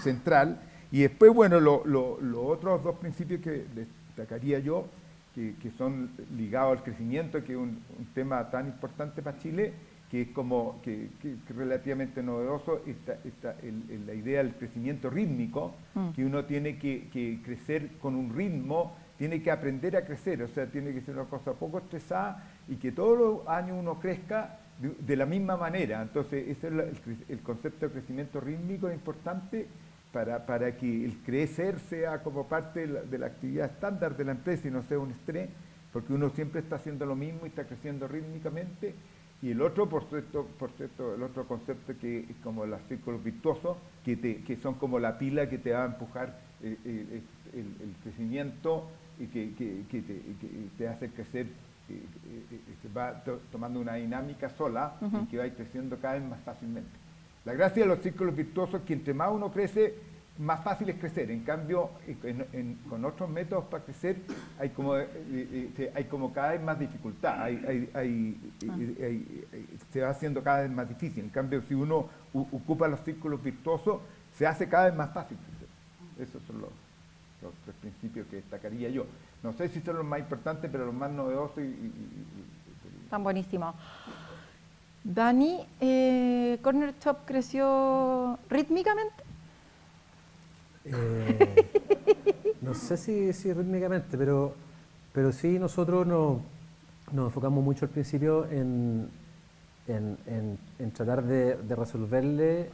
central. Y después, bueno, los otros dos principios que destacaría yo, que son ligados al crecimiento, que es un tema tan importante para Chile, que es como que relativamente novedoso, la idea del crecimiento rítmico, que uno tiene que crecer con un ritmo, tiene que aprender a crecer, o sea, tiene que ser una cosa poco estresada y que todos los años uno crezca de la misma manera. Entonces, ese es el concepto de crecimiento rítmico, es importante para que el crecer sea como parte de la actividad estándar de la empresa y no sea un estrés, porque uno siempre está haciendo lo mismo y está creciendo rítmicamente. Y el otro, por cierto, el otro concepto que es como los círculos virtuosos, que son como la pila que te va a empujar el crecimiento y que te hace crecer, se va tomando una dinámica sola y que va creciendo cada vez más fácilmente. La gracia de los círculos virtuosos es que entre más uno crece, más fácil es crecer. En cambio, con otros métodos para crecer hay como cada vez más dificultad, se va haciendo cada vez más difícil. En cambio, si uno ocupa los círculos virtuosos, se hace cada vez más fácil crecer. Esos son los tres principios que destacaría yo. No sé si son los más importantes, pero los más novedosos Están buenísimos. Dani, ¿Corner Shop creció rítmicamente? No sé si rítmicamente, pero sí nosotros nos enfocamos mucho al principio en tratar de resolverle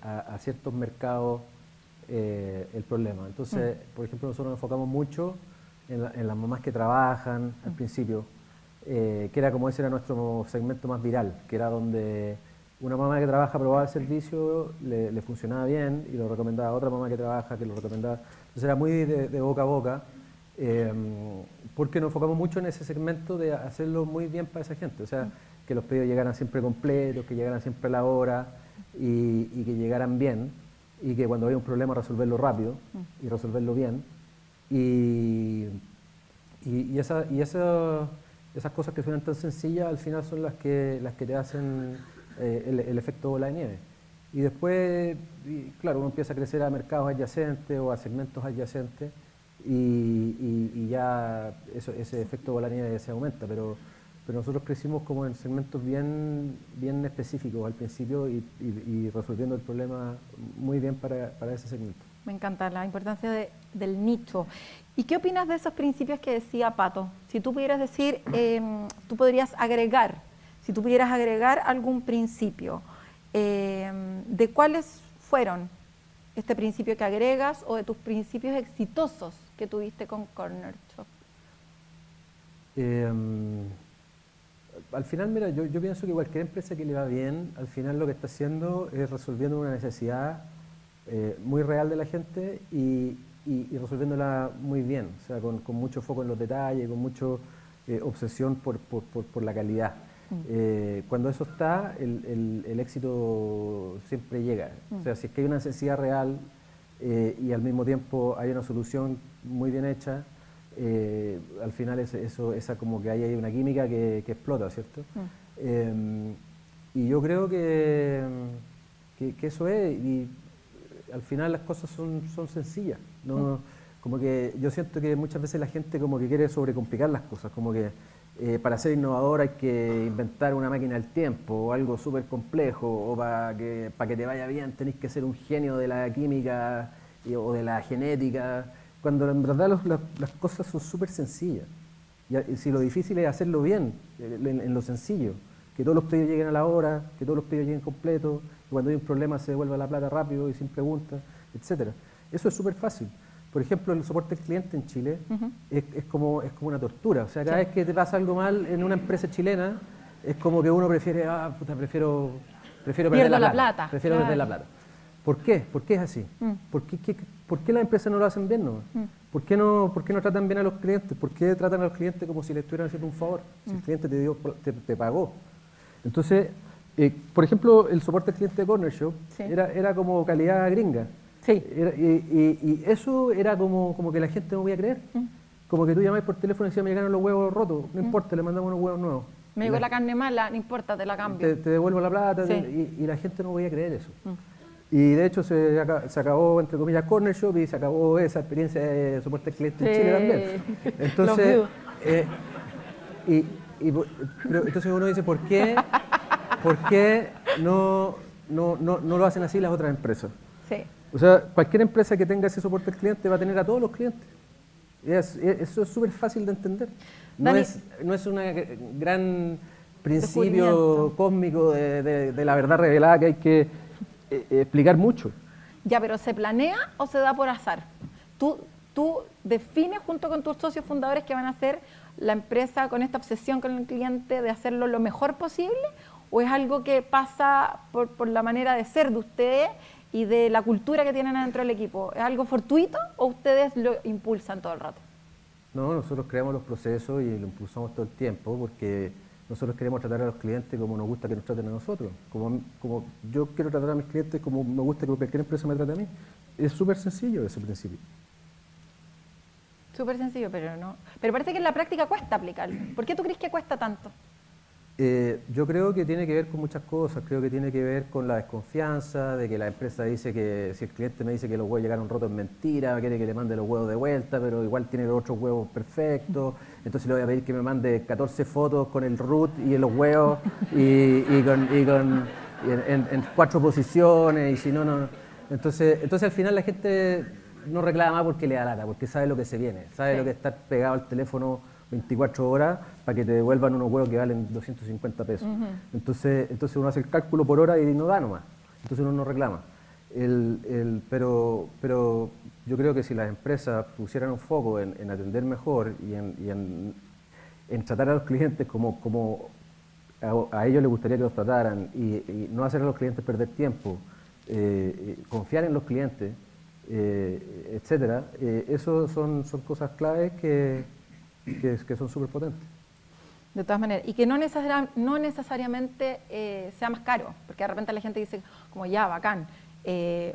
a ciertos mercados el problema. Entonces, por ejemplo, nosotros nos enfocamos mucho en las mamás que trabajan al principio, que era como ese era nuestro segmento más viral, que era donde una mamá que trabaja probaba el servicio, le funcionaba bien y lo recomendaba a otra mamá que trabaja, que lo recomendaba. Entonces era muy de boca a boca, porque nos enfocamos mucho en ese segmento de hacerlo muy bien para esa gente. O sea, que los pedidos llegaran siempre completos, que llegaran siempre a la hora y que llegaran bien, y que cuando había un problema resolverlo rápido y resolverlo bien. Y esas cosas que suenan tan sencillas al final son las que te hacen el efecto bola de nieve. Y después, claro, uno empieza a crecer a mercados adyacentes o a segmentos adyacentes y ya ese efecto bola de nieve se aumenta, pero nosotros crecimos como en segmentos bien específicos al principio y resolviendo el problema muy bien para ese segmento. Me encanta la importancia del nicho. ¿Y qué opinas de esos principios que decía Pato? Si tú pudieras decir, tú podrías agregar, si tú pudieras agregar algún principio, ¿de cuáles fueron este principio que agregas o de tus principios exitosos que tuviste con Corner Shop? Al final, mira, yo pienso que cualquier empresa que le va bien, al final lo que está haciendo es resolviendo una necesidad muy real de la gente y resolviéndola muy bien, o sea, con mucho foco en los detalles, con mucha obsesión por la calidad. Cuando eso está, el éxito siempre llega. O sea, si es que hay una necesidad real y al mismo tiempo hay una solución muy bien hecha, al final esa como que hay una química que explota, ¿cierto? Y yo creo que eso es, y al final las cosas son sencillas, ¿no? Como que yo siento que muchas veces la gente como que quiere sobrecomplicar las cosas, como que para ser innovador hay que inventar una máquina del tiempo o algo súper complejo, o para que te vaya bien tenés que ser un genio de la química o de la genética, cuando en verdad las cosas son súper sencillas. Y si lo difícil es hacerlo bien, en lo sencillo, que todos los pedidos lleguen a la hora, que todos los pedidos lleguen completos, que cuando hay un problema se devuelva la plata rápido y sin preguntas. etcétera. Eso es súper fácil. Por ejemplo, el soporte al cliente en Chile es como una tortura. O sea, cada vez que te pasa algo mal en una empresa chilena, es como que uno prefiere, prefiero perder la plata. Prefiero perder la plata. ¿Por qué? ¿Por qué es así? ¿Por qué las empresas no lo hacen bien? ¿No? ¿Por qué no tratan bien a los clientes? ¿Por qué tratan a los clientes como si le estuvieran haciendo un favor? Si el cliente te pagó. Entonces, por ejemplo, el soporte al cliente de Corner Shop era como calidad gringa. Sí. Y eso era como que la gente no podía creer. Como que tú llamabas por teléfono y decías, me llegaron los huevos rotos, no importa, le mandamos unos huevos nuevos. Me llegó la carne mala, no importa, te la cambio. Te devuelvo la plata, y la gente no podía creer eso. Y de hecho se acabó, entre comillas, Corner Shop y se acabó esa experiencia de soporte al cliente en Chile también. Entonces, pero entonces uno dice, ¿por qué no lo hacen así las otras empresas? Sí. O sea, cualquier empresa que tenga ese soporte al cliente va a tener a todos los clientes. Eso es súper fácil de entender. No es un gran principio cósmico de la verdad revelada que hay que explicar mucho. Ya, pero ¿se planea o se da por azar? ¿Tú defines junto con tus socios fundadores que van a hacer la empresa con esta obsesión con el cliente de hacerlo lo mejor posible? ¿O es algo que pasa por la manera de ser de ustedes y de la cultura que tienen adentro del equipo? ¿Es algo fortuito o ustedes lo impulsan todo el rato? No, nosotros creamos los procesos y lo impulsamos todo el tiempo porque nosotros queremos tratar a los clientes como nos gusta que nos traten a nosotros. Como yo quiero tratar a mis clientes como me gusta que cualquier empresa me trate a mí. Es súper sencillo ese principio. Súper sencillo, pero no. Pero parece que en la práctica cuesta aplicarlo. ¿Por qué tú crees que cuesta tanto? Yo creo que tiene que ver con muchas cosas. Creo que tiene que ver con la desconfianza, de que la empresa dice que si el cliente me dice que los huevos llegaron rotos es mentira, quiere que le mande los huevos de vuelta, pero igual tiene los otros huevos perfectos. Entonces le voy a pedir que me mande 14 fotos con el root y los huevos en 4 posiciones, y si no. Entonces al final la gente no reclama porque le da lata, porque sabe lo que se viene, sabe lo que es estar pegado al teléfono 24 horas para que te devuelvan unos huevos que valen 250 pesos. Entonces uno hace el cálculo por hora y no da nomás. Entonces uno no reclama. Pero yo creo que si las empresas pusieran un foco en atender mejor y en tratar a los clientes como a ellos les gustaría que los trataran y no hacer a los clientes perder tiempo, confiar en los clientes, etcétera, eso son cosas claves que son súper potentes. De todas maneras, y que no necesariamente sea más caro, porque de repente la gente dice, como ya, bacán,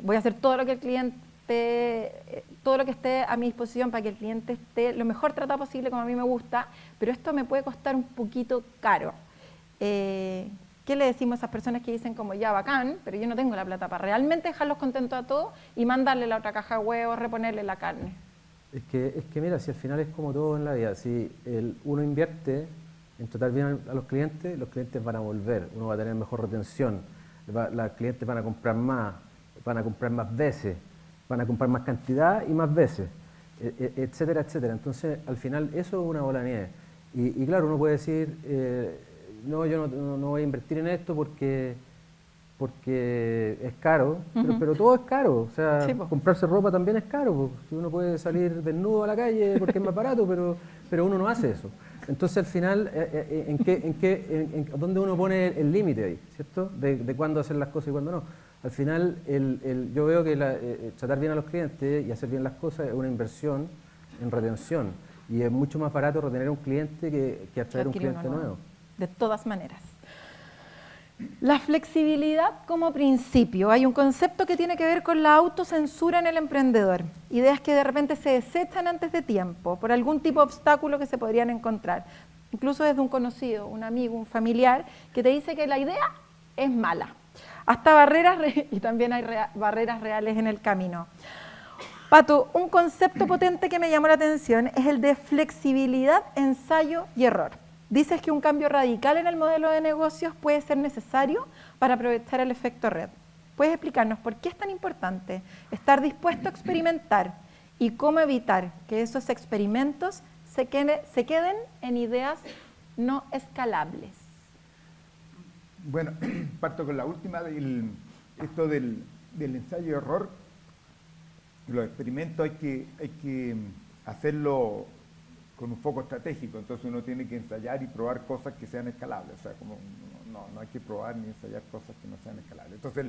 voy a hacer todo lo que el cliente, todo lo que esté a mi disposición para que el cliente esté lo mejor tratado posible como a mí me gusta, pero esto me puede costar un poquito caro. ¿Qué le decimos a esas personas que dicen como ya, bacán, pero yo no tengo la plata para realmente dejarlos contentos a todos y mandarle la otra caja de huevos, reponerle la carne? Es que mira, si al final es como todo en la vida, si uno invierte en tratar bien a los clientes van a volver, uno va a tener mejor retención, los clientes van a comprar más veces, van a comprar más cantidad y más veces, etcétera, etcétera. Entonces, al final eso es una bola de nieve. Y claro, uno puede decir, no, yo no voy a invertir en esto porque es caro, pero todo es caro. O sea, sí, comprarse ropa también es caro. Si uno puede salir desnudo a la calle porque es más barato, pero uno no hace eso. Entonces, al final, ¿dónde uno pone el límite ahí? ¿Cierto? De cuándo hacer las cosas y cuándo no. Al final, yo veo que tratar bien a los clientes y hacer bien las cosas es una inversión en retención. Y es mucho más barato retener a un cliente que atraer un cliente nuevo. De todas maneras. La flexibilidad como principio. Hay un concepto que tiene que ver con la autocensura en el emprendedor. Ideas que de repente se desechan antes de tiempo por algún tipo de obstáculo que se podrían encontrar. Incluso desde un conocido, un amigo, un familiar, que te dice que la idea es mala. Hasta barreras, y también hay barreras reales en el camino. Pato, un concepto potente que me llamó la atención es el de flexibilidad, ensayo y error. Dices que un cambio radical en el modelo de negocios puede ser necesario para aprovechar el efecto red. ¿Puedes explicarnos por qué es tan importante estar dispuesto a experimentar y cómo evitar que esos experimentos se queden en ideas no escalables? Bueno, parto con la última, esto del ensayo-error. los experimentos hay que hacerlo con un foco estratégico, entonces uno tiene que ensayar y probar cosas que sean escalables, o sea, como no hay que probar ni ensayar cosas que no sean escalables. Entonces,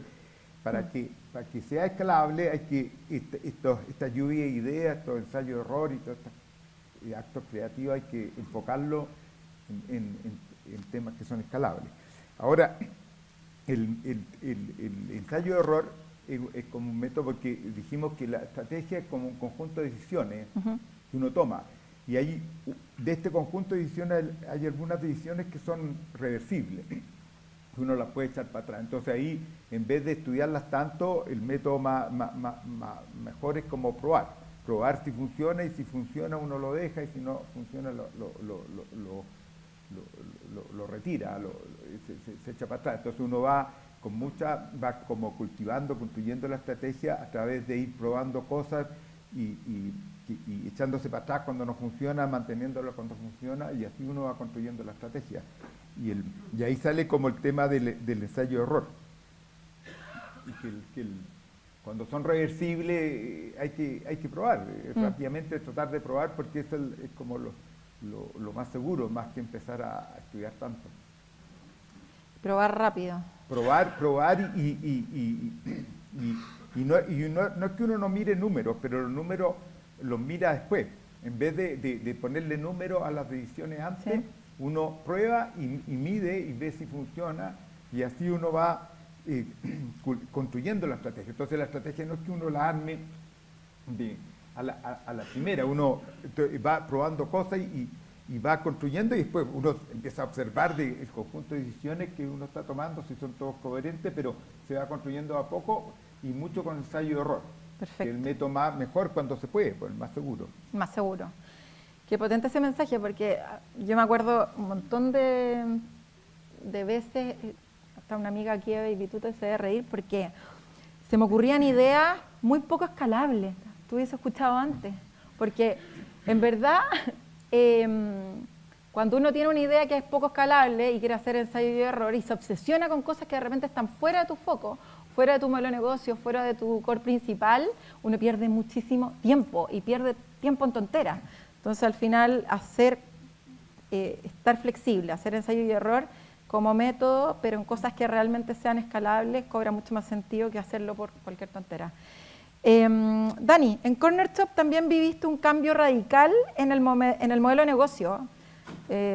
para que sea escalable hay que, esta lluvia de ideas, estos ensayos de error y todos estos actos creativos hay que enfocarlo en temas que son escalables. Ahora, el ensayo de error es como un método porque dijimos que la estrategia es como un conjunto de decisiones que uno toma. Y ahí, de este conjunto de decisiones hay algunas decisiones que son reversibles, que uno las puede echar para atrás. Entonces ahí, en vez de estudiarlas tanto, el método mejor es como probar si funciona, y si funciona uno lo deja, y si no funciona lo retira, se echa para atrás. Entonces uno va como construyendo la estrategia a través de ir probando cosas y echándose para atrás cuando no funciona, manteniéndolo cuando funciona, y así uno va construyendo la estrategia. Y ahí sale como el tema del ensayo-error. Cuando son reversibles hay que probar, rápidamente tratar de probar, porque eso es como lo más seguro, más que empezar a estudiar tanto. Probar rápido. Probar y no es que uno no mire números, pero los números los mira después. En vez de ponerle números a las decisiones antes, ¿sí? Uno prueba y mide y ve si funciona, y así uno va construyendo la estrategia. Entonces la estrategia no es que uno la arme a la primera, uno va probando cosas y va construyendo, y después uno empieza a observar el conjunto de decisiones que uno está tomando, si son todos coherentes, pero se va construyendo a poco y mucho con ensayo de error. Perfecto. El método mejor cuando se puede, pues el más seguro. Más seguro. Qué potente ese mensaje, porque yo me acuerdo un montón de veces, hasta una amiga aquí de Baby Tuto se debe reír, porque se me ocurrían ideas muy poco escalables. Tú hubieses escuchado antes, porque en verdad cuando uno tiene una idea que es poco escalable y quiere hacer ensayo y error y se obsesiona con cosas que de repente están fuera de tu foco, fuera de tu modelo de negocio, fuera de tu core principal, uno pierde muchísimo tiempo y pierde tiempo en tonteras. Entonces al final estar flexible, hacer ensayo y error como método, pero en cosas que realmente sean escalables, cobra mucho más sentido que hacerlo por cualquier tontera. Dani, en Corner Shop también viviste un cambio radical en el modelo de negocio,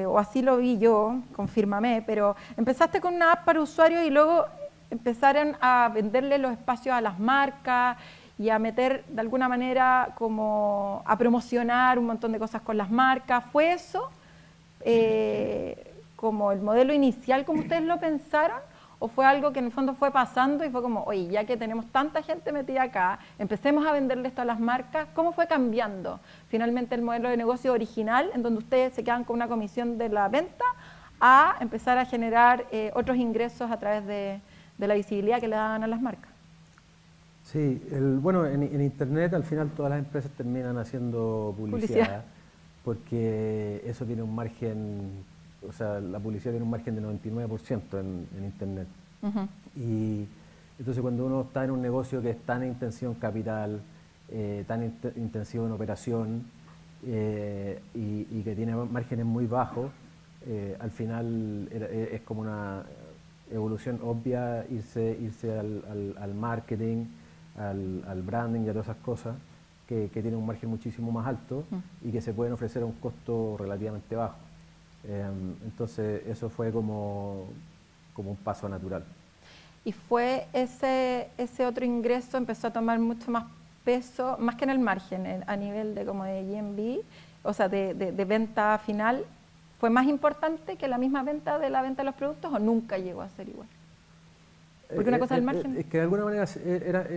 o así lo vi yo, confírmame, pero empezaste con una app para usuarios y luego empezaron a venderle los espacios a las marcas y a meter de alguna manera como a promocionar un montón de cosas con las marcas. ¿Fue eso como el modelo inicial como ustedes lo pensaron? ¿O fue algo que en el fondo fue pasando y fue como, oye, ya que tenemos tanta gente metida acá, empecemos a venderle esto a las marcas? ¿Cómo fue cambiando finalmente el modelo de negocio original, en donde ustedes se quedan con una comisión de la venta, a empezar a generar otros ingresos a través de la visibilidad que le daban a las marcas? Sí, bueno, en Internet al final todas las empresas terminan haciendo publicidad. Porque eso tiene un margen, o sea, la publicidad tiene un margen de 99% en Internet. Y entonces cuando uno está en un negocio que es tan intensivo en capital, tan intensivo en operación y que tiene márgenes muy bajos, al final es como una evolución obvia irse al marketing, al branding y a todas esas cosas que tienen un margen muchísimo más alto y que se pueden ofrecer a un costo relativamente bajo. Entonces eso fue como un paso natural. Y fue ese otro ingreso empezó a tomar mucho más peso, más que en el margen, a nivel de como de GMV, o sea, de venta final, ¿fue más importante que la misma venta de la venta de los productos o nunca llegó a ser igual? Porque una cosa es el margen. Es que de alguna manera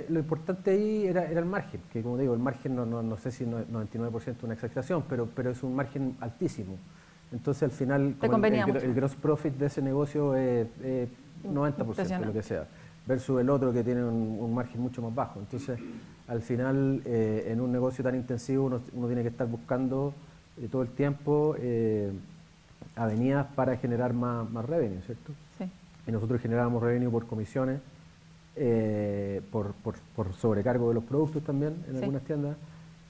lo importante ahí era el margen, que como digo, el margen no sé si 99% es una exageración, pero es un margen altísimo. Entonces al final el gross profit de ese negocio es 90%, lo que sea, versus el otro que tiene un margen mucho más bajo. Entonces al final en un negocio tan intensivo uno tiene que estar buscando todo el tiempo avenidas para generar más revenue, ¿cierto? Sí. Y nosotros generábamos revenue por comisiones por sobrecargo de los productos también en Sí. algunas tiendas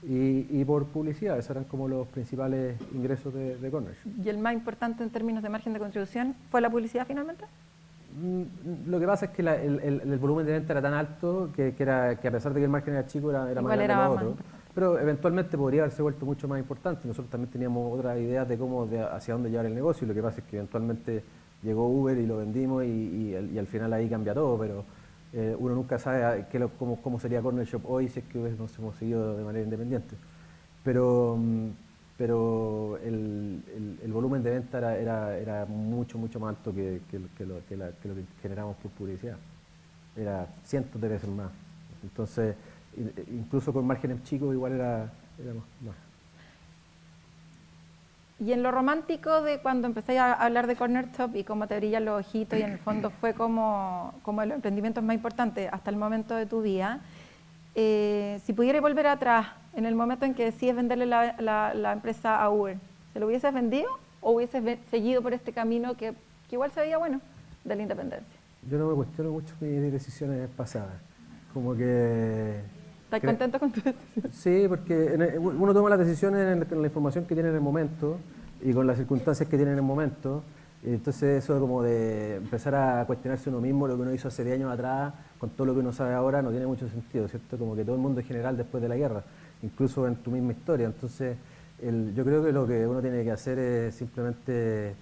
y por publicidad. Esos eran como los principales ingresos de Corner Shop. ¿Y el más importante en términos de margen de contribución fue la publicidad finalmente? Lo que pasa es que el volumen de venta era tan alto que a pesar de que el margen era chico, era más Igual grande era que lo más otro. importante. Pero eventualmente podría haberse vuelto mucho más importante. Nosotros también teníamos otras ideas de hacia dónde llevar el negocio. Y lo que pasa es que eventualmente llegó Uber y lo vendimos y al final ahí cambia todo. Pero uno nunca sabe cómo sería Corner Shop hoy si es que nos hemos seguido de manera independiente. Pero el volumen de venta era mucho más alto que lo que generamos por publicidad. Era cientos de veces más. Entonces, incluso con márgenes chicos igual era más. Y en lo romántico de cuando empecé a hablar de Corner Shop y cómo te brillan los ojitos y en el fondo fue como los emprendimientos más importantes hasta el momento de tu vida, si pudieras volver atrás, en el momento en que decides venderle la empresa a Uber, ¿se lo hubieses vendido o hubieses seguido por este camino que igual se veía bueno de la independencia? Yo no me cuestiono mucho mis decisiones pasadas. Como que... ¿Estás contento con tu decisión? Sí, porque uno toma las decisiones con la información que tiene en el momento y con las circunstancias que tiene en el momento. Y entonces eso como de empezar a cuestionarse uno mismo lo que uno hizo hace 10 años atrás, con todo lo que uno sabe ahora, no tiene mucho sentido, ¿cierto? Como que todo el mundo es general después de la guerra, incluso en tu misma historia. Entonces yo creo que lo que uno tiene que hacer es simplemente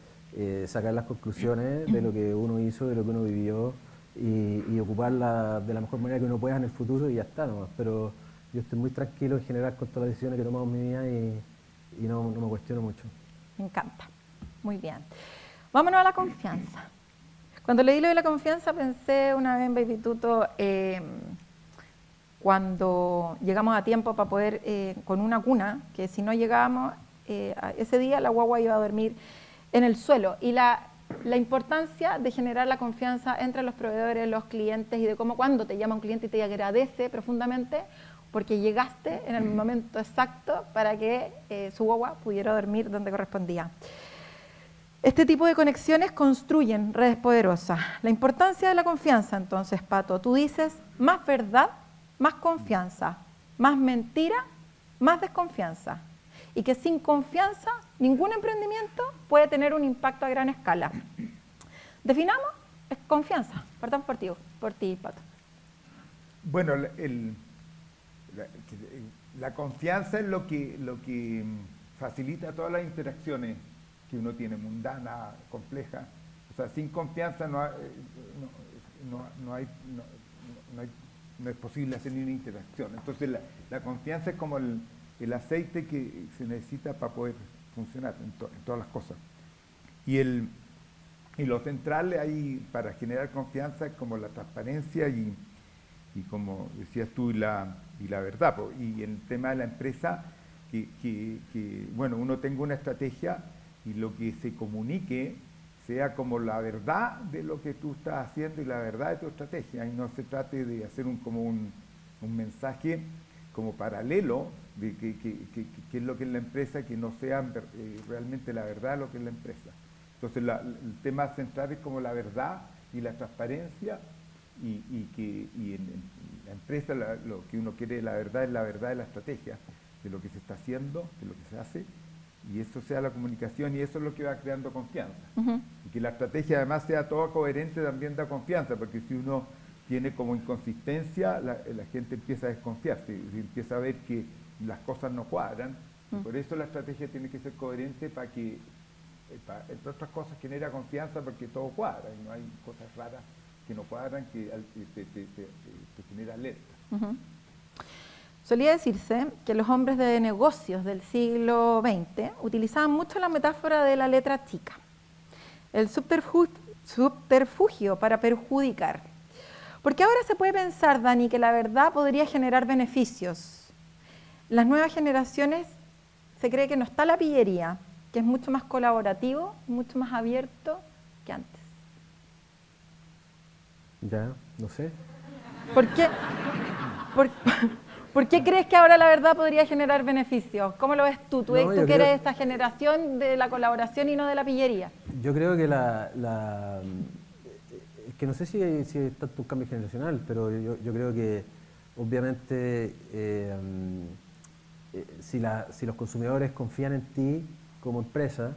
sacar las conclusiones de lo que uno hizo, de lo que uno vivió y ocuparla de la mejor manera que uno pueda en el futuro y ya está nomás. Pero yo estoy muy tranquilo en general con todas las decisiones que he tomado en mi vida y no me cuestiono mucho. Me encanta. Muy bien. Vámonos a la confianza. Cuando leí lo de la confianza pensé una vez en Baby Tuto, cuando llegamos a tiempo para poder, con una cuna, que si no llegábamos, ese día la guagua iba a dormir en el suelo. Y la importancia de generar la confianza entre los proveedores, los clientes y de cómo cuando te llama un cliente y te agradece profundamente porque llegaste en el momento exacto para que su guagua pudiera dormir donde correspondía. Este tipo de conexiones construyen redes poderosas. La importancia de la confianza, entonces, Pato, tú dices más verdad, más confianza, más mentira, más desconfianza. Y que sin confianza ningún emprendimiento puede tener un impacto a gran escala. Definamos confianza. Partamos por ti, Pato. Bueno, la confianza es lo que facilita todas las interacciones que uno tiene, mundana, compleja. O sea, sin confianza no es posible hacer ni una interacción. Entonces la confianza es como el aceite que se necesita para poder funcionar en todas las cosas. Y lo central ahí para generar confianza es como la transparencia y como decías tú, y la verdad. Y en el tema de la empresa, bueno, uno tenga una estrategia y lo que se comunique sea como la verdad de lo que tú estás haciendo y la verdad de tu estrategia, y no se trate de hacer un mensaje como paralelo de qué es lo que es la empresa, que no sea realmente la verdad de lo que es la empresa. Entonces el tema central es como la verdad y la transparencia, y en la empresa lo que uno quiere, la verdad es la verdad de la estrategia, de lo que se está haciendo, de lo que se hace, y eso sea la comunicación, y eso es lo que va creando confianza. Uh-huh. Y que la estrategia además sea toda coherente también da confianza, porque si uno tiene como inconsistencia, la gente empieza a desconfiarse, y empieza a ver que las cosas no cuadran. Y por eso la estrategia tiene que ser coherente para que, entre otras cosas, genera confianza, porque todo cuadra y no hay cosas raras que no cuadran, que te genera alerta. Uh-huh. Solía decirse que los hombres de negocios del siglo XX utilizaban mucho la metáfora de la letra chica, el subterfugio para perjudicar. Porque ahora se puede pensar, Dani, que la verdad podría generar beneficios. Las nuevas generaciones se cree que no está la pillería, que es mucho más colaborativo, mucho más abierto que antes. Ya, no sé. ¿Por qué? ¿Por qué crees que ahora la verdad podría generar beneficios? ¿Cómo lo ves tú? Tú que eres de esta generación de la colaboración y no de la pillería. Yo creo que que no sé si es tanto un cambio generacional, pero yo creo que obviamente si los consumidores confían en ti como empresa,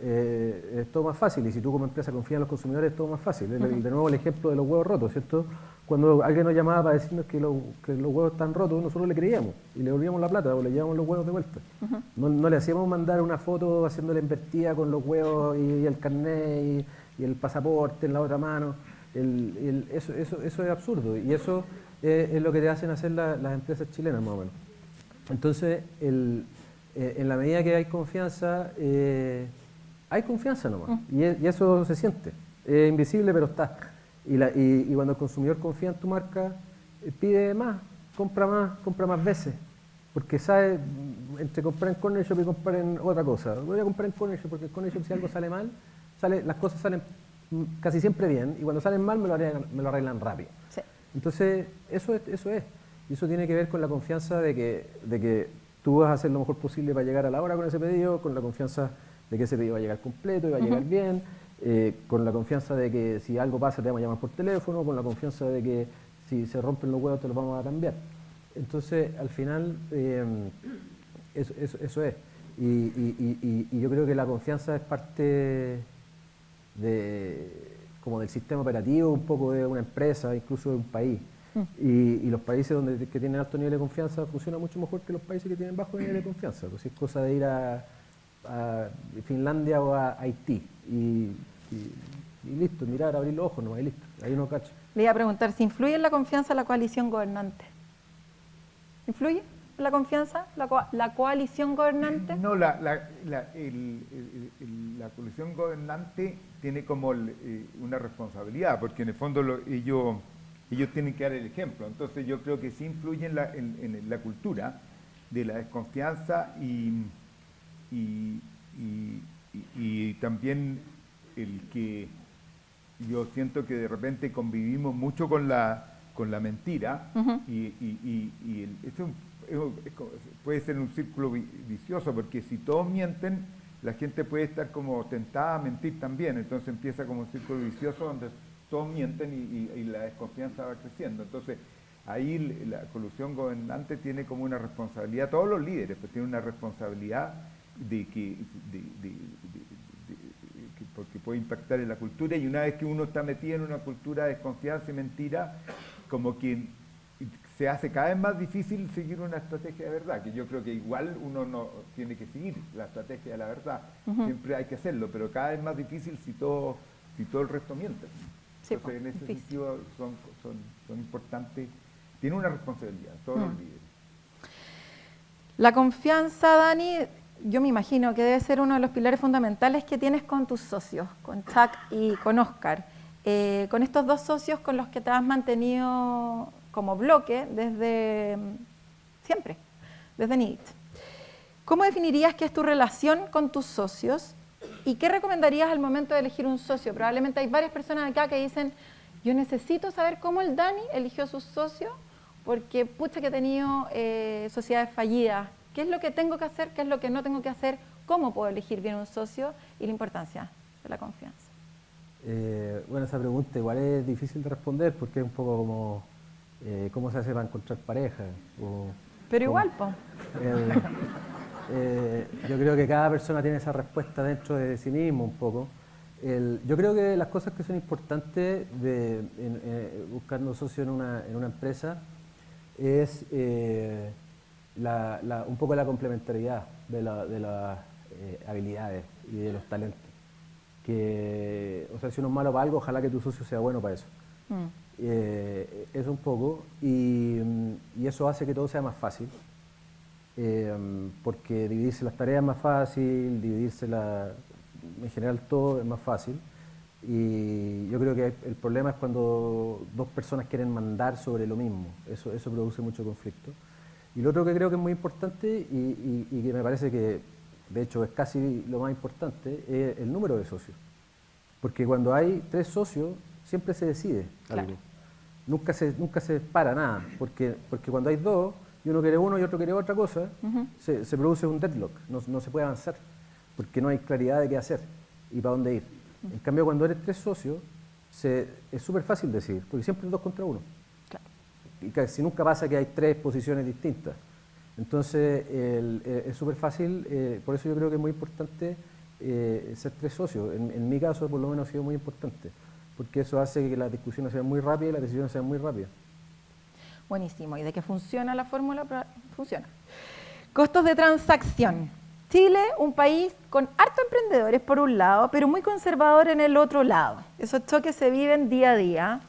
es todo más fácil. Y si tú como empresa confías en los consumidores, es todo más fácil. De nuevo el ejemplo de los huevos rotos, ¿cierto? Cuando alguien nos llamaba para decirnos que los huevos están rotos, nosotros le creíamos y le devolvíamos la plata o le llevábamos los huevos de vuelta. No le hacíamos mandar una foto haciéndole invertida con los huevos y el carnet y el pasaporte en la otra mano. Eso es absurdo y eso es lo que te hacen hacer las empresas chilenas más o menos. Entonces, en la medida que hay confianza nomás y eso se siente. Es invisible pero está. Y cuando el consumidor confía en tu marca, pide más, compra más veces. Porque sabe, entre comprar en Corner Shop y comprar en otra cosa. Voy a comprar en Corner Shop porque en Corner Shop si algo sale mal, las cosas salen casi siempre bien. Y cuando salen mal me lo arreglan rápido. Sí. Entonces, eso es. Y eso tiene que ver con la confianza de que tú vas a hacer lo mejor posible para llegar a la hora con ese pedido, con la confianza de que ese pedido va a llegar completo y va a llegar bien. Con la confianza de que si algo pasa te vamos a llamar por teléfono, con la confianza de que si se rompen los huevos te los vamos a cambiar. Entonces, al final, eso es. Y yo creo que la confianza es parte como del sistema operativo, un poco de una empresa, incluso de un país. Y los países que tienen alto nivel de confianza funcionan mucho mejor que los países que tienen bajo nivel de confianza. Pues es cosa de ir a Finlandia o a Haití y listo, mirar, abrir los ojos nomás y listo, ahí uno cacha. Le iba a preguntar, ¿si influye en la confianza la coalición gobernante? ¿Influye en la confianza la coalición gobernante? No, la coalición gobernante tiene como una responsabilidad, porque en el fondo ellos tienen que dar el ejemplo. Entonces yo creo que sí influye en la cultura de la desconfianza y también el que yo siento que de repente convivimos mucho con la mentira esto puede ser un círculo vicioso, porque si todos mienten, la gente puede estar como tentada a mentir también, entonces empieza como un círculo vicioso donde todos mienten y la desconfianza va creciendo. Entonces ahí la coalición gobernante tiene como una responsabilidad, todos los líderes pues tienen una responsabilidad porque puede impactar en la cultura, y una vez que uno está metido en una cultura de desconfianza y mentira, como que se hace cada vez más difícil seguir una estrategia de verdad, que yo creo que igual uno no tiene que seguir la estrategia de la verdad, siempre hay que hacerlo, pero cada vez más difícil si todo el resto miente. Sí, entonces en ese difícil. sentido son importantes, tienen una responsabilidad todos los líderes. La confianza, Dani, yo me imagino que debe ser uno de los pilares fundamentales que tienes con tus socios, con Chuck y con Oscar. Con estos dos socios con los que te has mantenido como bloque desde siempre, desde NIT. ¿Cómo definirías qué es tu relación con tus socios y qué recomendarías al momento de elegir un socio? Probablemente hay varias personas acá que dicen, yo necesito saber cómo el Dani eligió sus socios porque pucha que he tenido sociedades fallidas. ¿Qué es lo que tengo que hacer? ¿Qué es lo que no tengo que hacer? ¿Cómo puedo elegir bien un socio? Y la importancia de la confianza. Bueno, esa pregunta igual es difícil de responder porque es un poco como cómo se hace para encontrar pareja. Pero igual, po. Yo creo que cada persona tiene esa respuesta dentro de sí mismo un poco. Yo creo que las cosas que son importantes buscando socio en una empresa es un poco la complementariedad de las habilidades y de los talentos. O sea, si uno es malo para algo, ojalá que tu socio sea bueno para eso. Eso un poco, y eso hace que todo sea más fácil, porque dividirse las tareas es más fácil, en general todo es más fácil. Y yo creo que el problema es cuando dos personas quieren mandar sobre lo mismo, eso produce mucho conflicto. Y lo otro que creo que es muy importante y que me parece que de hecho es casi lo más importante, es el número de socios. Porque cuando hay 3 socios, siempre se decide algo. Claro. Nunca se para nada, porque cuando hay 2, y uno quiere uno y otro quiere otra cosa, se produce un deadlock, no se puede avanzar, porque no hay claridad de qué hacer y para dónde ir. En cambio, cuando eres 3 socios, es súper fácil decidir, porque siempre es 2 contra 1. Claro. Y casi nunca pasa que hay 3 posiciones distintas. Entonces, es súper fácil, por eso yo creo que es muy importante ser 3 socios. En mi caso, por lo menos, ha sido muy importante, porque eso hace que las discusiones sean muy rápidas y las decisiones sean muy rápidas. Buenísimo. ¿Y de qué funciona la fórmula? Funciona. Costos de transacción. Chile, un país con harto emprendedores por un lado, pero muy conservador en el otro lado. Esos choques se viven día a día.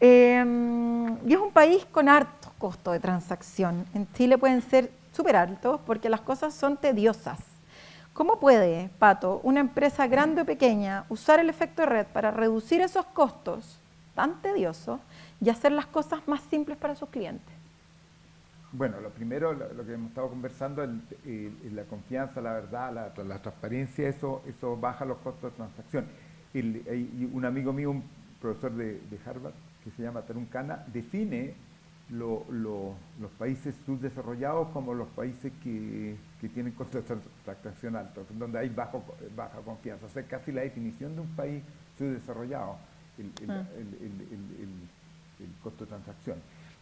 Y es un país con hartos costos de transacción. En Chile pueden ser súper altos porque las cosas son tediosas. ¿Cómo puede, Pato, una empresa grande o pequeña usar el efecto red para reducir esos costos tan tediosos y hacer las cosas más simples para sus clientes? Bueno, lo primero, lo que hemos estado conversando, la confianza, la verdad, la transparencia, eso baja los costos de transacción. Y un amigo mío, un profesor de Harvard, que se llama Tarun Khanna, define los países subdesarrollados como los países que tienen costos de transacción altos, donde hay baja confianza. O sea, casi la definición de un país subdesarrollado, el costo de transacción.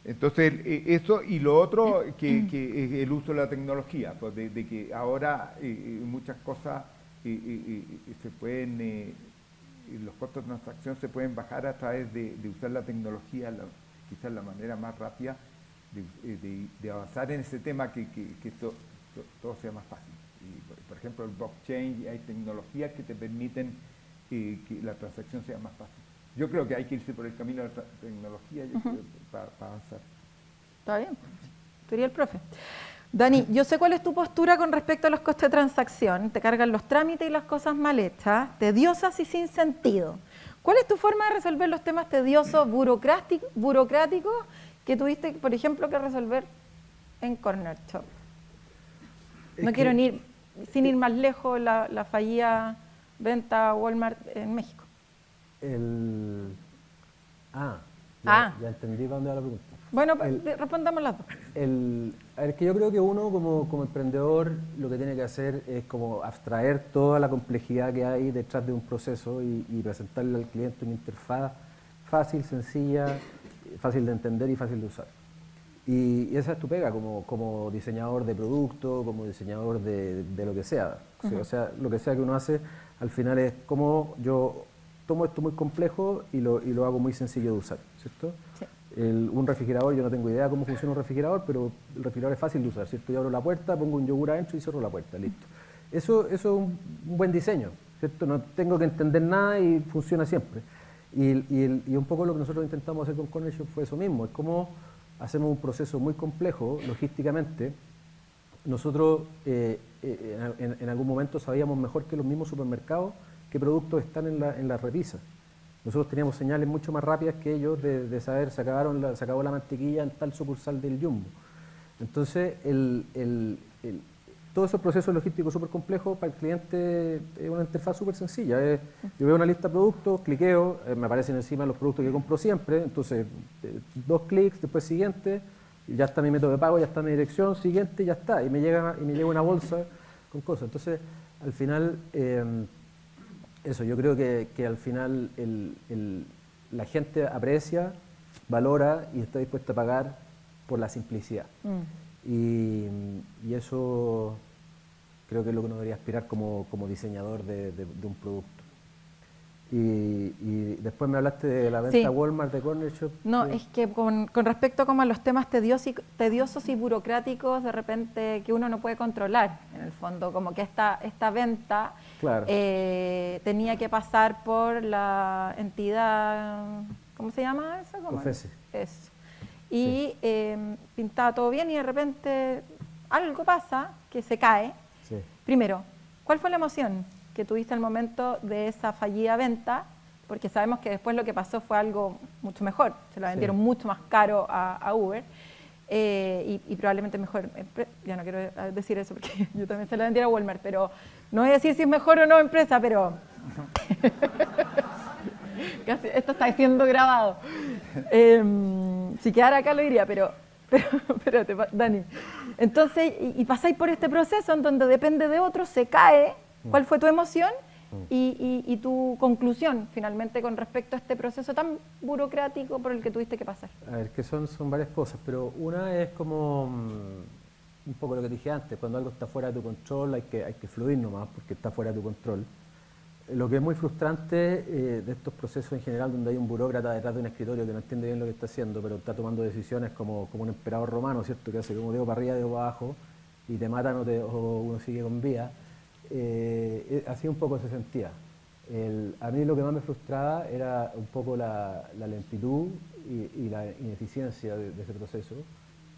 Entonces, eso y lo otro, que es el uso de la tecnología, pues de que ahora muchas cosas se pueden, los costos de transacción se pueden bajar a través de usar la tecnología, quizás la manera más rápida de avanzar en ese tema, que todo sea más fácil. Y, por ejemplo, el blockchain, hay tecnologías que te permiten que la transacción sea más fácil. Yo creo que hay que irse por el camino de la tecnología para avanzar. Está bien, tú eres el profe. Dani, yo sé cuál es tu postura con respecto a los costos de transacción. Te cargan los trámites y las cosas mal hechas, tediosas y sin sentido. ¿Cuál es tu forma de resolver los temas tediosos, burocráticos que tuviste, por ejemplo, que resolver en Corner Shop? No quiero sin ir más lejos, la fallida venta Walmart en México. Ya entendí para dónde va la pregunta. Bueno, respondamos las dos. A ver, que yo creo que uno como emprendedor lo que tiene que hacer es como abstraer toda la complejidad que hay detrás de un proceso y presentarle al cliente una interfaz fácil, sencilla, fácil de entender y fácil de usar. Y esa es tu pega como diseñador de producto, como diseñador de lo que sea. O sea, lo que sea que uno hace, al final es como yo tomo esto muy complejo y lo hago muy sencillo de usar, ¿cierto? Sí. Un refrigerador, yo no tengo idea cómo funciona un refrigerador, pero el refrigerador es fácil de usar, ¿cierto? Yo abro la puerta, pongo un yogur adentro y cierro la puerta, listo. Eso es un buen diseño, ¿cierto? No tengo que entender nada y funciona siempre. Y un poco lo que nosotros intentamos hacer con Corner Shop fue eso mismo, es como hacemos un proceso muy complejo logísticamente. Nosotros en algún momento sabíamos mejor que los mismos supermercados qué productos están en la repisa. Nosotros teníamos señales mucho más rápidas que ellos de saber, se acabó la mantequilla en tal sucursal del Jumbo. Entonces, todo ese proceso logístico súper complejo para el cliente es una interfaz súper sencilla. Yo veo una lista de productos, cliqueo, me aparecen encima los productos que compro siempre, entonces 2 clics, después siguiente, ya está mi método de pago, ya está mi dirección, siguiente, ya está, y me llega una bolsa con cosas. Entonces, al final, eso, yo creo que al final la gente aprecia, valora y está dispuesta a pagar por la simplicidad. Y eso creo que es lo que uno debería aspirar como diseñador de un producto. Y después me hablaste de la venta Walmart de Corner Shop. No, es que con respecto como a los temas tediosos y burocráticos, de repente que uno no puede controlar, en el fondo, como que esta venta tenía que pasar por la entidad, ¿cómo se llama eso? COFECE. Eso. Y pintaba todo bien y de repente algo pasa que se cae. Sí. Primero, ¿cuál fue la emoción que tuviste al momento de esa fallida venta? Porque sabemos que después lo que pasó fue algo mucho mejor, se la vendieron mucho más caro a Uber y probablemente mejor, ya no quiero decir eso porque yo también se la vendiera a Walmart, pero no voy a decir si es mejor o no empresa, pero casi, esto está siendo grabado. Si quedara acá lo diría, pero espérate, Dani. Entonces, y pasáis por este proceso en donde depende de otro, se cae. ¿Cuál fue tu emoción? y tu conclusión finalmente con respecto a este proceso tan burocrático por el que tuviste que pasar. A ver, que son varias cosas, pero una es como un poco lo que dije antes, cuando algo está fuera de tu control hay que fluir nomás porque está fuera de tu control. Lo que es muy frustrante de estos procesos en general, donde hay un burócrata detrás de un escritorio que no entiende bien lo que está haciendo, pero está tomando decisiones como un emperador romano, ¿cierto? Que hace como dedo para arriba, dedo para abajo, y te matan o uno sigue con vida. Así un poco se sentía. A mí lo que más me frustraba era un poco la lentitud y la ineficiencia de ese proceso,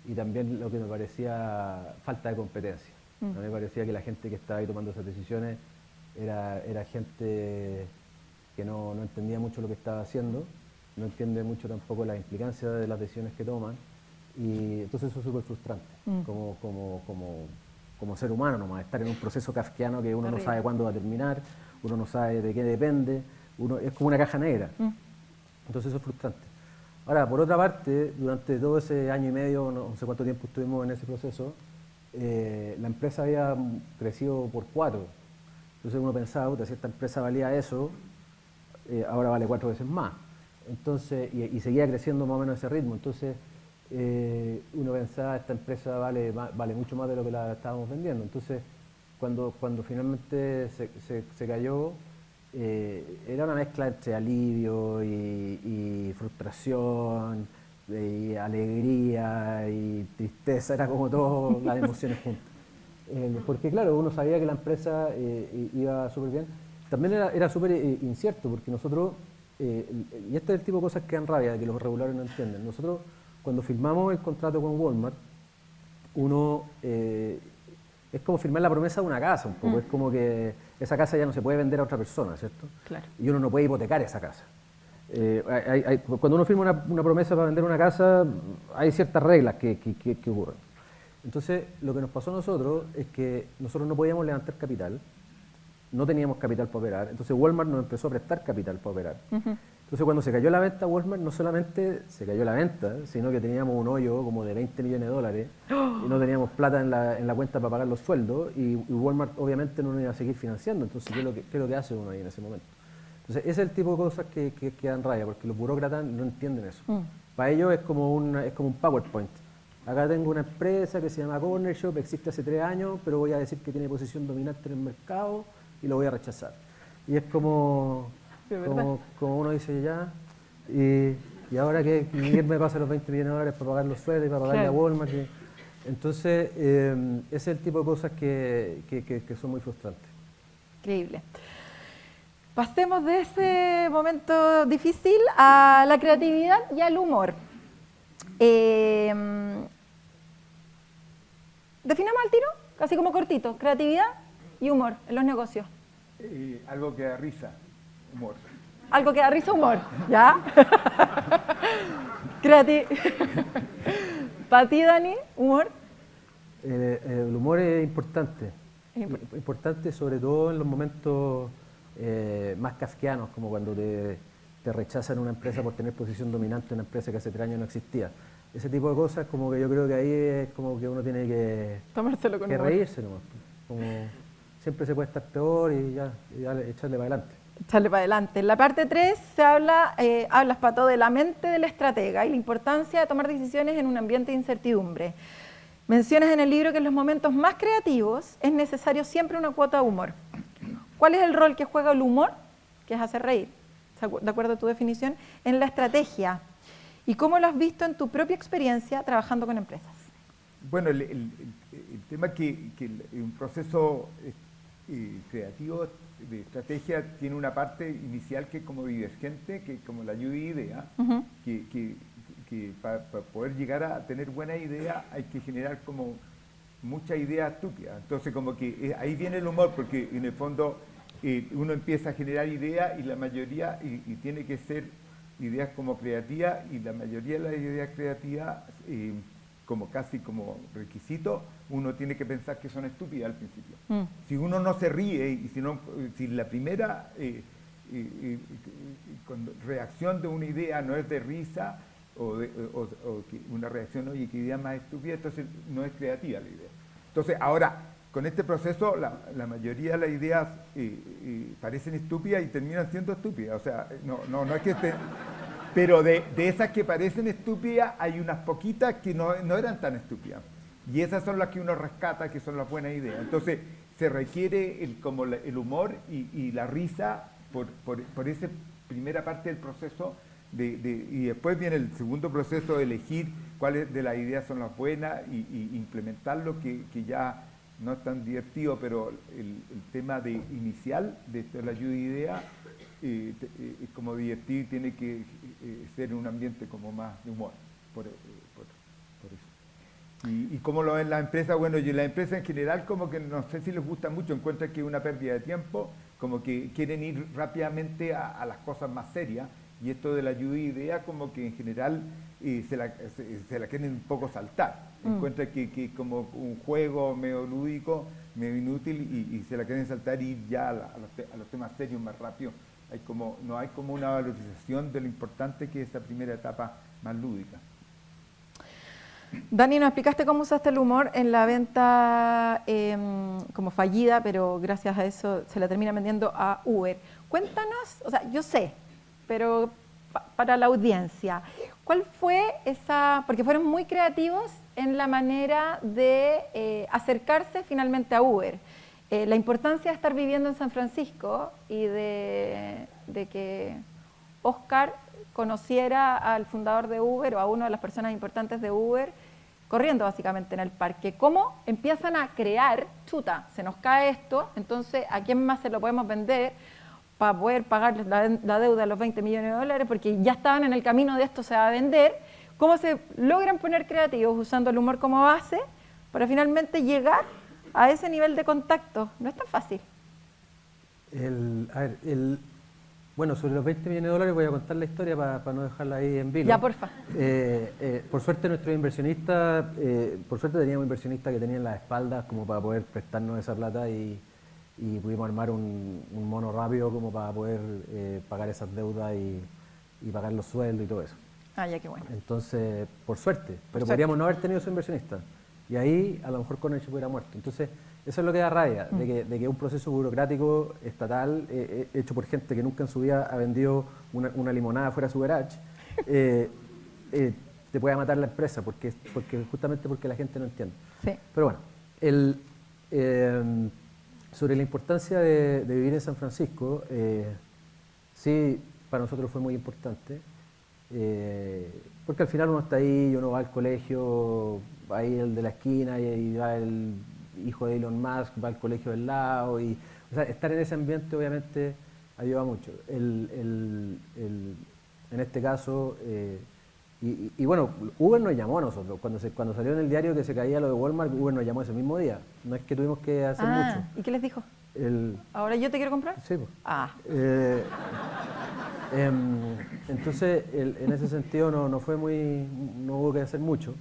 y también lo que me parecía falta de competencia. A mí me parecía que la gente que estaba ahí tomando esas decisiones era gente que no entendía mucho lo que estaba haciendo, no entiende mucho tampoco las implicancias de las decisiones que toman, y entonces eso es súper frustrante, como ser humano nomás, estar en un proceso kafkiano que uno no sabe cuándo va a terminar, uno no sabe de qué depende, es como una caja negra. Entonces eso es frustrante. Ahora, por otra parte, durante todo ese año y medio, no sé cuánto tiempo estuvimos en ese proceso, la empresa había crecido por 4. Entonces uno pensaba, si esta empresa valía eso, ahora vale 4 veces más. Entonces, y seguía creciendo más o menos a ese ritmo. Entonces uno pensaba, esta empresa vale mucho más de lo que la estábamos vendiendo. Entonces, cuando finalmente se cayó, era una mezcla entre alivio y frustración, y alegría y tristeza, era como todas las emociones juntas. Porque claro, uno sabía que la empresa iba súper bien. También era súper incierto, porque nosotros, y este es el tipo de cosas que dan rabia, de que los reguladores no entienden. Nosotros, cuando firmamos el contrato con Walmart, es como firmar la promesa de una casa un poco, es como que esa casa ya no se puede vender a otra persona, ¿cierto? Claro. Y uno no puede hipotecar esa casa. Cuando uno firma una promesa para vender una casa, hay ciertas reglas que ocurren. Entonces, lo que nos pasó a nosotros es que nosotros no podíamos levantar capital, no teníamos capital para operar, entonces Walmart nos empezó a prestar capital para operar. Entonces, cuando se cayó la venta, Walmart no solamente se cayó la venta, sino que teníamos un hoyo como de $20 millones y no teníamos plata en la cuenta para pagar los sueldos, y Walmart obviamente no nos iba a seguir financiando. Entonces, ¿qué es lo que hace uno ahí en ese momento? Entonces, ese es el tipo de cosas que dan rabia, porque los burócratas no entienden eso. Para ellos es como un PowerPoint. Acá tengo una empresa que se llama Corner Shop, existe hace 3 años, pero voy a decir que tiene posición dominante en el mercado y lo voy a rechazar. Y es como uno dice ya, y ahora que ¿quién me pasa los $20 millones para pagar los sueldos y para pagarle a Walmart? Entonces, ese es el tipo de cosas que son muy frustrantes. Increíble. Pasemos de ese momento difícil a la creatividad y al humor. Definamos al tiro, así como cortito, creatividad y humor en los negocios. Algo que da risa, humor. Algo que da risa, humor, ¿ya? ¿Para ti, Dani, humor? El humor es importante. Importante sobre todo en los momentos más kafkianos, como cuando te rechazan una empresa por tener posición dominante en una empresa que hace 3 años no existía. Ese tipo de cosas, como que yo creo que ahí es como que uno tiene que tomárselo con reírse nomás. Como siempre se puede estar peor y ya echarle para adelante. Echarle para adelante. En la parte 3 se hablas, Pato, de la mente del estratega y la importancia de tomar decisiones en un ambiente de incertidumbre. Mencionas en el libro que en los momentos más creativos es necesario siempre una cuota de humor. ¿Cuál es el rol que juega el humor, que es hacer reír, de acuerdo a tu definición, en la estrategia? ¿Y cómo lo has visto en tu propia experiencia trabajando con empresas? Bueno, el tema es que un proceso creativo de estrategia tiene una parte inicial que es como divergente, que es como la lluvia de ideas, que para poder llegar a tener buena idea hay que generar como muchas ideas estúpidas. Entonces como que ahí viene el humor, porque en el fondo uno empieza a generar ideas y la mayoría, y tiene que ser ideas como creativas, y la mayoría de las ideas creativas, como casi como requisito, uno tiene que pensar que son estúpidas al principio. Si uno no se ríe, y si la primera reacción de una idea no es de risa, o una reacción, oye, qué idea más estúpida, entonces no es creativa la idea. Entonces, ahora, con este proceso la mayoría de las ideas parecen estúpidas y terminan siendo estúpidas. O sea, no es que estén... Pero de esas que parecen estúpidas hay unas poquitas que no eran tan estúpidas. Y esas son las que uno rescata, que son las buenas ideas. Entonces se requiere el humor y la risa por esa primera parte del proceso. Y después viene el segundo proceso de elegir cuáles de las ideas son las buenas y implementarlo, que ya no es tan divertido, pero el tema inicial de la lluvia de ideas es como divertido y tiene que ser un ambiente como más de humor, por eso. ¿Y cómo lo ven las empresas? Bueno, yo las empresas en general como que no sé si les gusta mucho, encuentran que es una pérdida de tiempo, como que quieren ir rápidamente a las cosas más serias, y esto de la lluvia de ideas como que en general se la quieren un poco saltar. Encuentran que como un juego medio lúdico, medio inútil, y se la quieren saltar y ir ya a los temas serios más rápido. No hay como una valorización de lo importante que es esa primera etapa más lúdica. Dani, nos explicaste cómo usaste el humor en la venta como fallida, pero gracias a eso se la termina vendiendo a Uber. Cuéntanos, o sea, yo sé, pero para la audiencia, ¿cuál fue esa...? Porque fueron muy creativos en la manera de acercarse finalmente a Uber. La importancia de estar viviendo en San Francisco y de que Oscar conociera al fundador de Uber o a una de las personas importantes de Uber corriendo básicamente en el parque. ¿Cómo empiezan a crear, chuta, se nos cae esto, entonces ¿a quién más se lo podemos vender para poder pagar la deuda de los 20 millones de dólares? Porque ya estaban en el camino de esto se va a vender. ¿Cómo se logran poner creativos usando el humor como base para finalmente llegar a ese nivel de contacto? No es tan fácil. Bueno, sobre los 20 millones de dólares voy a contar la historia para no dejarla ahí en vilo. Ya, porfa. Por suerte nuestros inversionistas, por suerte teníamos inversionistas que tenían las espaldas como para poder prestarnos esa plata y pudimos armar un mono rápido como para poder pagar esas deudas y pagar los sueldos y todo eso. Ah, ya, qué bueno. Entonces, por suerte, pero podríamos no haber tenido esos inversionistas. Y ahí a lo mejor Cornershop hubiera muerto. Entonces, eso es lo que da rabia, de que un proceso burocrático estatal hecho por gente que nunca en su vida ha vendido una limonada fuera de su garage, te pueda matar la empresa, justamente porque la gente no entiende. Sí. Pero bueno, sobre la importancia de vivir en San Francisco, sí, para nosotros fue muy importante, porque al final uno está ahí y uno va al colegio, ahí el de la esquina y va el hijo de Elon Musk, va al colegio del lado, o sea, estar en ese ambiente obviamente ayuda mucho. En este caso, y bueno, Uber nos llamó a nosotros, cuando salió en el diario que se caía lo de Walmart, Uber nos llamó ese mismo día, no es que tuvimos que hacer mucho. ¿Y qué les dijo? ¿Ahora yo te quiero comprar? Sí, pues. Entonces, en ese sentido no hubo que hacer mucho.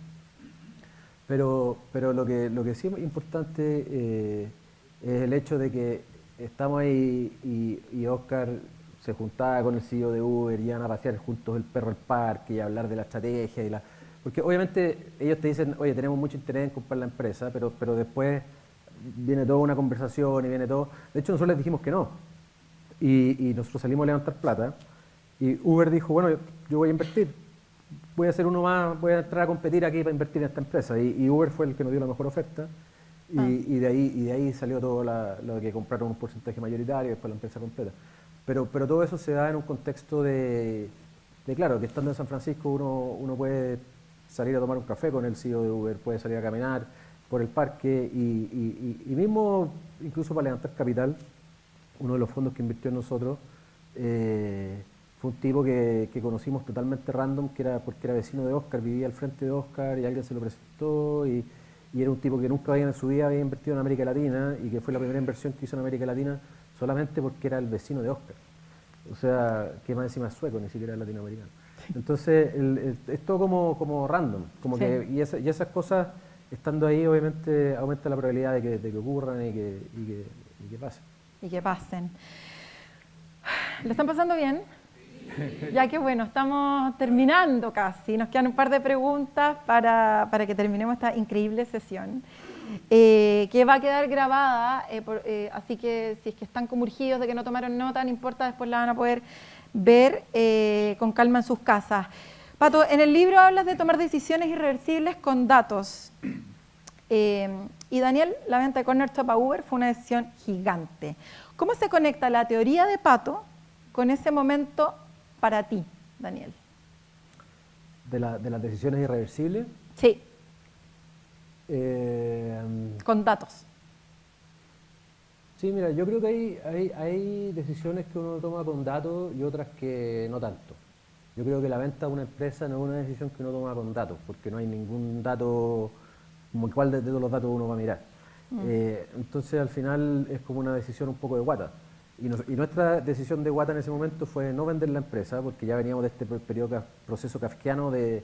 Pero lo que sí es importante es el hecho de que estamos ahí y Oscar se juntaba con el CEO de Uber y iban a pasear juntos el perro al parque y a hablar de la estrategia. Porque obviamente ellos te dicen, oye, tenemos mucho interés en comprar la empresa, pero después viene toda una conversación y viene todo. De hecho, nosotros les dijimos que no. Y nosotros salimos a levantar plata y Uber dijo, bueno, yo voy a invertir. Voy a hacer uno más, voy a entrar a competir aquí para invertir en esta empresa. Y Uber fue el que nos dio la mejor oferta. Y de ahí salió todo lo de que compraron un porcentaje mayoritario y después la empresa completa. Pero todo eso se da en un contexto de claro, que estando en San Francisco uno puede salir a tomar un café con el CEO de Uber, puede salir a caminar por el parque y mismo, incluso para levantar capital, uno de los fondos que invirtió en nosotros fue un tipo que conocimos totalmente random, porque era vecino de Oscar, vivía al frente de Oscar y alguien se lo presentó y era un tipo que nunca en su vida había invertido en América Latina y que fue la primera inversión que hizo en América Latina solamente porque era el vecino de Oscar. O sea, que más encima es sueco, ni siquiera es latinoamericano. Entonces, es todo como random, como sí. Y esas cosas, estando ahí, obviamente aumenta la probabilidad de que ocurran y que pasen. Y que pasen. ¿Lo están pasando bien? Ya que bueno, estamos terminando casi. Nos quedan un par de preguntas para que terminemos esta increíble sesión. que va a quedar grabada, así que si es que están como urgidos de que no tomaron nota, no importa, después la van a poder ver con calma en sus casas. Pato, en el libro hablas de tomar decisiones irreversibles con datos. Y Daniel, la venta de Corner Shop a Uber fue una decisión gigante. ¿Cómo se conecta la teoría de Pato con ese momento para ti, Daniel? ¿De las decisiones irreversibles? Sí. Con datos. Sí, mira, yo creo que hay decisiones que uno toma con datos y otras que no tanto. Yo creo que la venta de una empresa no es una decisión que uno toma con datos, porque no hay ningún dato como cuál de todos los datos uno va a mirar. Entonces, al final, es como una decisión un poco de guata. Y nuestra decisión de guata en ese momento fue no vender la empresa, porque ya veníamos de este proceso kafkiano de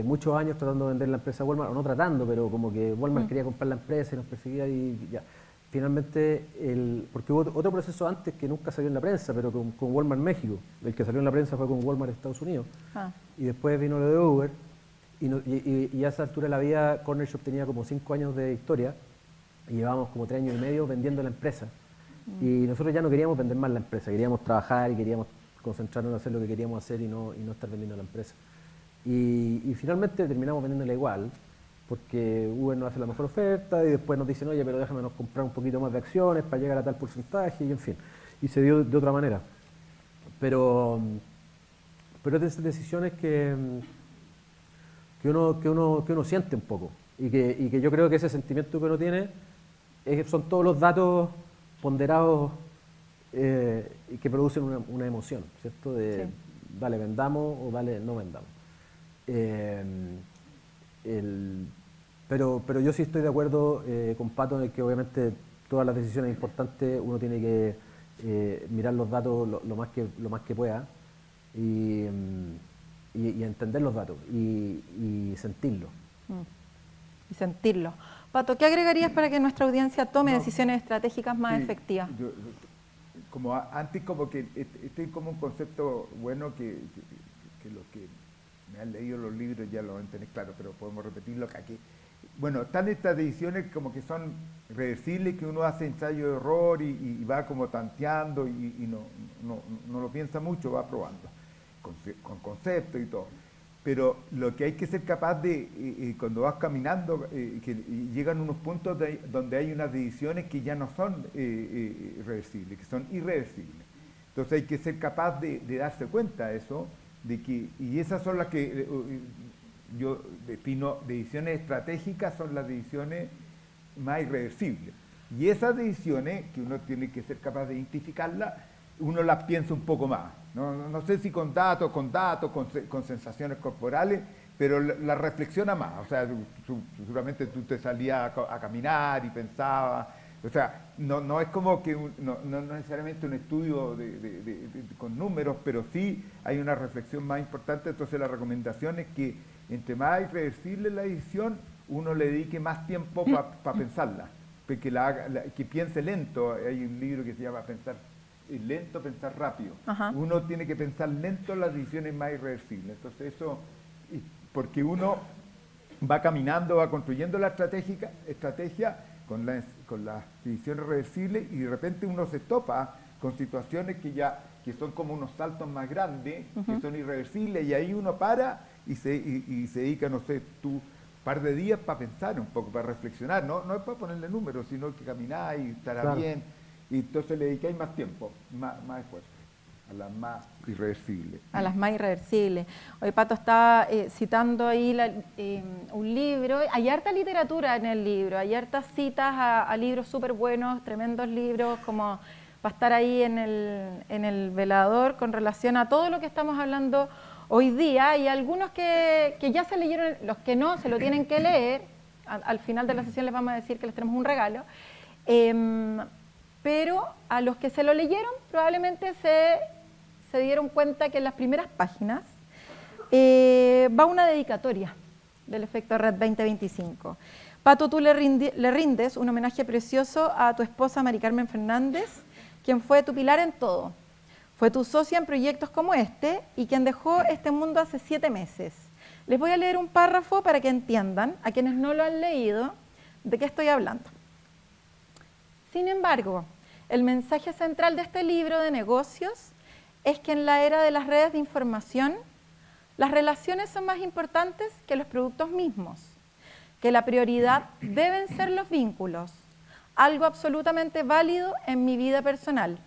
muchos años tratando de vender la empresa a Walmart, o no tratando, pero como que Walmart quería comprar la empresa y nos perseguía y ya. Finalmente, porque hubo otro proceso antes que nunca salió en la prensa, pero con Walmart México. El que salió en la prensa fue con Walmart Estados Unidos. Y después vino lo de Uber, y a esa altura de la vida Corner Shop tenía como 5 años de historia, y llevábamos como 3 años y medio vendiendo la empresa. Y nosotros ya no queríamos vender más la empresa, queríamos trabajar y queríamos concentrarnos en hacer lo que queríamos hacer y no estar vendiendo la empresa. Y finalmente terminamos vendiéndola igual, porque Uber nos hace la mejor oferta y después nos dicen, oye, pero déjame comprar un poquito más de acciones para llegar a tal porcentaje, y en fin. Y se dio de otra manera. Pero es de esas decisiones que uno siente un poco. Y que yo creo que ese sentimiento que uno tiene son todos los datos ponderados que producen una emoción, ¿cierto? De sí. Vale, vendamos o vale, no vendamos. Pero yo sí estoy de acuerdo con Pato en el que obviamente todas las decisiones importantes uno tiene que mirar los datos lo más que pueda y entender los datos y sentirlos. Y sentirlos. Pato, ¿qué agregarías para que nuestra audiencia tome decisiones estratégicas más efectivas? Como antes, como que este es como un concepto bueno que los que me han leído los libros ya lo van a tener claro, pero podemos repetirlo acá. Bueno, están estas decisiones como que son reversibles, que uno hace ensayo de error y va como tanteando y no lo piensa mucho, va probando con conceptos y todo. Pero lo que hay que ser capaz de, cuando vas caminando, que llegan unos puntos donde hay unas decisiones que ya no son reversibles, que son irreversibles. Entonces hay que ser capaz de darse cuenta de eso, y esas son las que yo defino decisiones estratégicas, son las decisiones más irreversibles. Y esas decisiones, que uno tiene que ser capaz de identificarlas, uno las piensa un poco más. No sé si con datos, con sensaciones corporales, pero la reflexiona más. O sea, seguramente tú te salías a caminar y pensabas. O sea, no es como que no necesariamente un estudio con números, pero sí hay una reflexión más importante. Entonces la recomendación es que entre más irreversible la decisión, uno le dedique más tiempo para pensarla, porque que piense lento. Hay un libro que se llama Lento, pensar rápido. Ajá. Uno tiene que pensar lento las decisiones más irreversibles. Entonces eso, porque uno va caminando, va construyendo la estrategia con las decisiones reversibles, y de repente uno se topa con situaciones que son como unos saltos más grandes, que son irreversibles, y ahí uno para y se dedica, no sé, un par de días para pensar un poco, para reflexionar. No es para ponerle números, sino que caminar y estará claro. Bien. Y entonces le dedicáis más tiempo, más esfuerzo, a las más irreversibles. A las más irreversibles. Hoy Pato está citando ahí un libro. Hay harta literatura en el libro, hay hartas citas a libros súper buenos, tremendos libros, como para estar ahí en el velador con relación a todo lo que estamos hablando hoy día. Y algunos que ya se leyeron, los que no, se lo tienen que leer. Al final de la sesión les vamos a decir que les tenemos un regalo. Pero a los que se lo leyeron probablemente se dieron cuenta que en las primeras páginas va una dedicatoria del Efecto Red 2025. Pato, tú le rindes un homenaje precioso a tu esposa Mari Carmen Fernández, quien fue tu pilar en todo. Fue tu socia en proyectos como este y quien dejó este mundo hace 7 meses. Les voy a leer un párrafo para que entiendan, a quienes no lo han leído, de qué estoy hablando. Sin embargo, el mensaje central de este libro de negocios es que en la era de las redes de información, las relaciones son más importantes que los productos mismos, que la prioridad deben ser los vínculos, algo absolutamente válido en mi vida personal.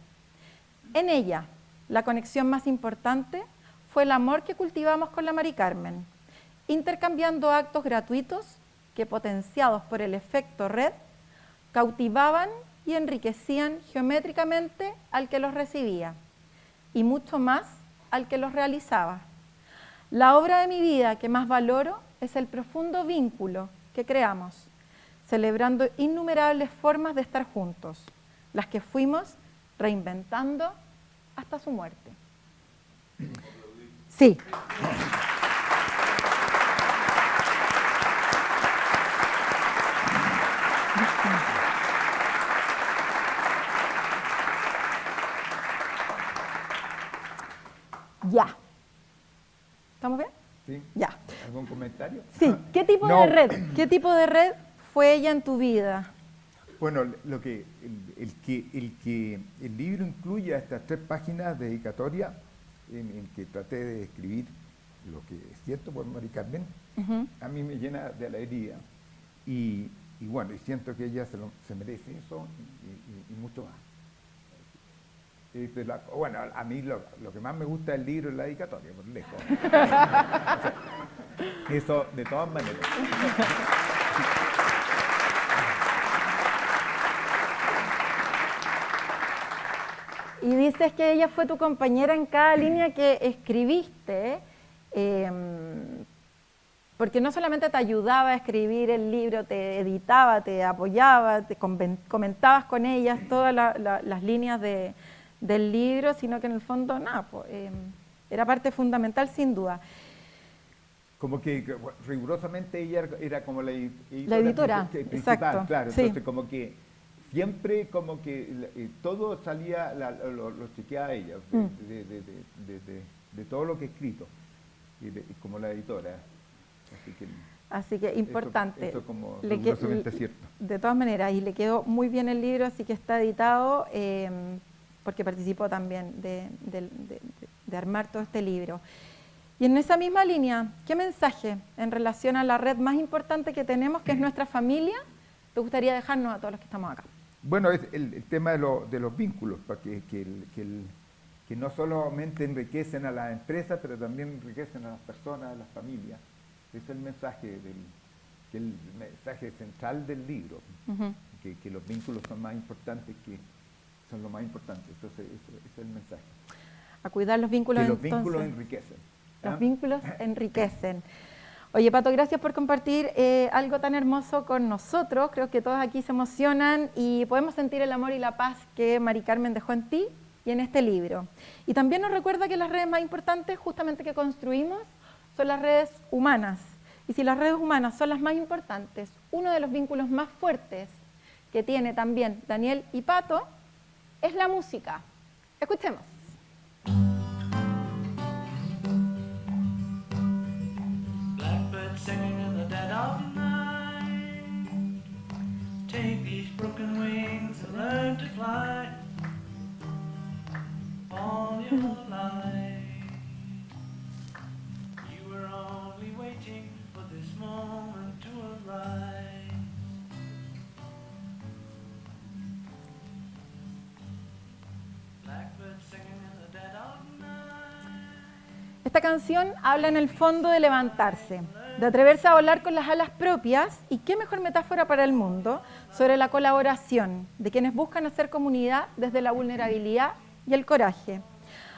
En ella, la conexión más importante fue el amor que cultivamos con la Mari Carmen, intercambiando actos gratuitos que, potenciados por el efecto red, cautivaban y enriquecían geométricamente al que los recibía, y mucho más al que los realizaba. La obra de mi vida que más valoro es el profundo vínculo que creamos, celebrando innumerables formas de estar juntos, las que fuimos reinventando hasta su muerte. Sí. Ya. ¿Estamos bien? ¿Sí? Ya. ¿Algún comentario? Sí. ¿Qué tipo No. de red? ¿Qué tipo de red fue ella en tu vida? Bueno, el libro incluye estas 3 páginas dedicatorias en que traté de escribir lo que es cierto por Mari Carmen, a mí me llena de alegría y bueno, y siento que ella se merece eso y mucho más. Bueno, a mí lo que más me gusta del libro es la dedicatoria, por lejos. O sea, eso de todas maneras. Y dices que ella fue tu compañera en cada línea que escribiste, porque no solamente te ayudaba a escribir el libro, te editaba, te apoyaba, te comentabas con ellas todas las líneas del libro, sino que en el fondo, nada, era parte fundamental sin duda. Como que rigurosamente ella era como la editora principal, exacto, claro, sí. Entonces como que siempre como que todo salía, lo chequeaba ella, de todo lo que he escrito, como la editora. Así que importante. Eso como rigurosamente es cierto. De todas maneras, y le quedó muy bien el libro, así que está editado, porque participó también de armar todo este libro. Y en esa misma línea, ¿qué mensaje en relación a la red más importante que tenemos, que es nuestra familia, te gustaría dejarnos a todos los que estamos acá? Bueno, es el tema de los vínculos, para que no solamente enriquecen a las empresas, pero también enriquecen a las personas, a las familias. Ese es el mensaje, el mensaje central del libro, que los vínculos son más importantes, son lo más importante. Entonces, ese es el mensaje. A cuidar los vínculos. Que los vínculos enriquecen. Los vínculos enriquecen. Oye, Pato, gracias por compartir algo tan hermoso con nosotros. Creo que todos aquí se emocionan y podemos sentir el amor y la paz que Mari Carmen dejó en ti y en este libro. Y también nos recuerda que las redes más importantes, justamente que construimos, son las redes humanas. Y si las redes humanas son las más importantes, uno de los vínculos más fuertes que tiene también Daniel y Pato es la música. Escuchemos. Blackbird singing in the dead of night. Take these broken wings and learn to fly all your life. You were only waiting for this moment to arise. Blackbird singing in the dead of night. Esta canción habla en el fondo de levantarse, de atreverse a volar con las alas propias, y qué mejor metáfora para el mundo, sobre la colaboración de quienes buscan hacer comunidad desde la vulnerabilidad y el coraje.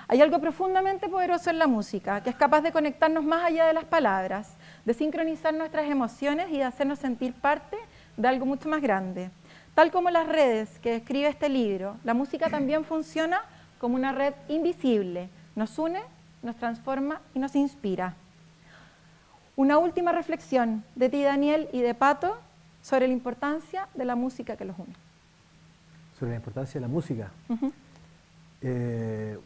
Hay algo profundamente poderoso en la música, que es capaz de conectarnos más allá de las palabras, de sincronizar nuestras emociones y de hacernos sentir parte de algo mucho más grande. Tal como las redes que describe este libro, la música también funciona como una red invisible, nos une, nos transforma y nos inspira. Una última reflexión de ti, Daniel, y de Pato sobre la importancia de la música que los une. Sobre la importancia de la música.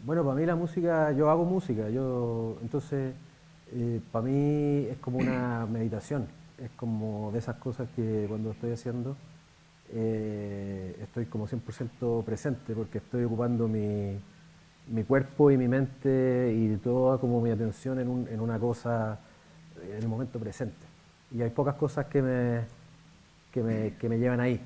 Bueno, para mí la música, yo hago música, entonces para mí es como una meditación. es como de esas cosas que cuando estoy haciendo estoy como 100% presente porque estoy ocupando mi cuerpo y mi mente y toda como mi atención en una cosa en el momento presente. Y hay pocas cosas que me llevan ahí,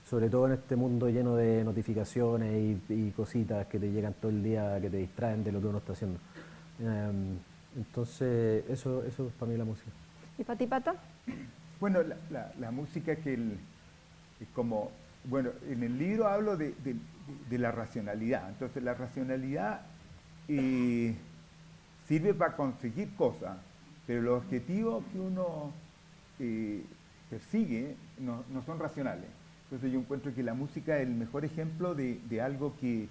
sobre todo en este mundo lleno de notificaciones y cositas que te llegan todo el día, que te distraen de lo que uno está haciendo. Entonces, eso es para mí la música. ¿Y para ti, Pato? Bueno, la música es como, bueno, en el libro hablo de la racionalidad. Entonces, la racionalidad sirve para conseguir cosas, pero los objetivos que uno persigue no son racionales. Entonces, yo encuentro que la música es el mejor ejemplo de algo que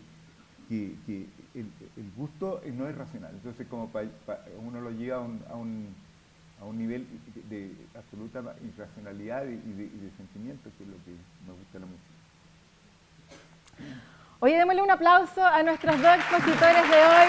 el gusto no es racional. Entonces, como uno lo lleva a un nivel de absoluta irracionalidad y de sentimiento, que es lo que me gusta la música. Oye, démosle un aplauso a nuestros dos expositores de hoy.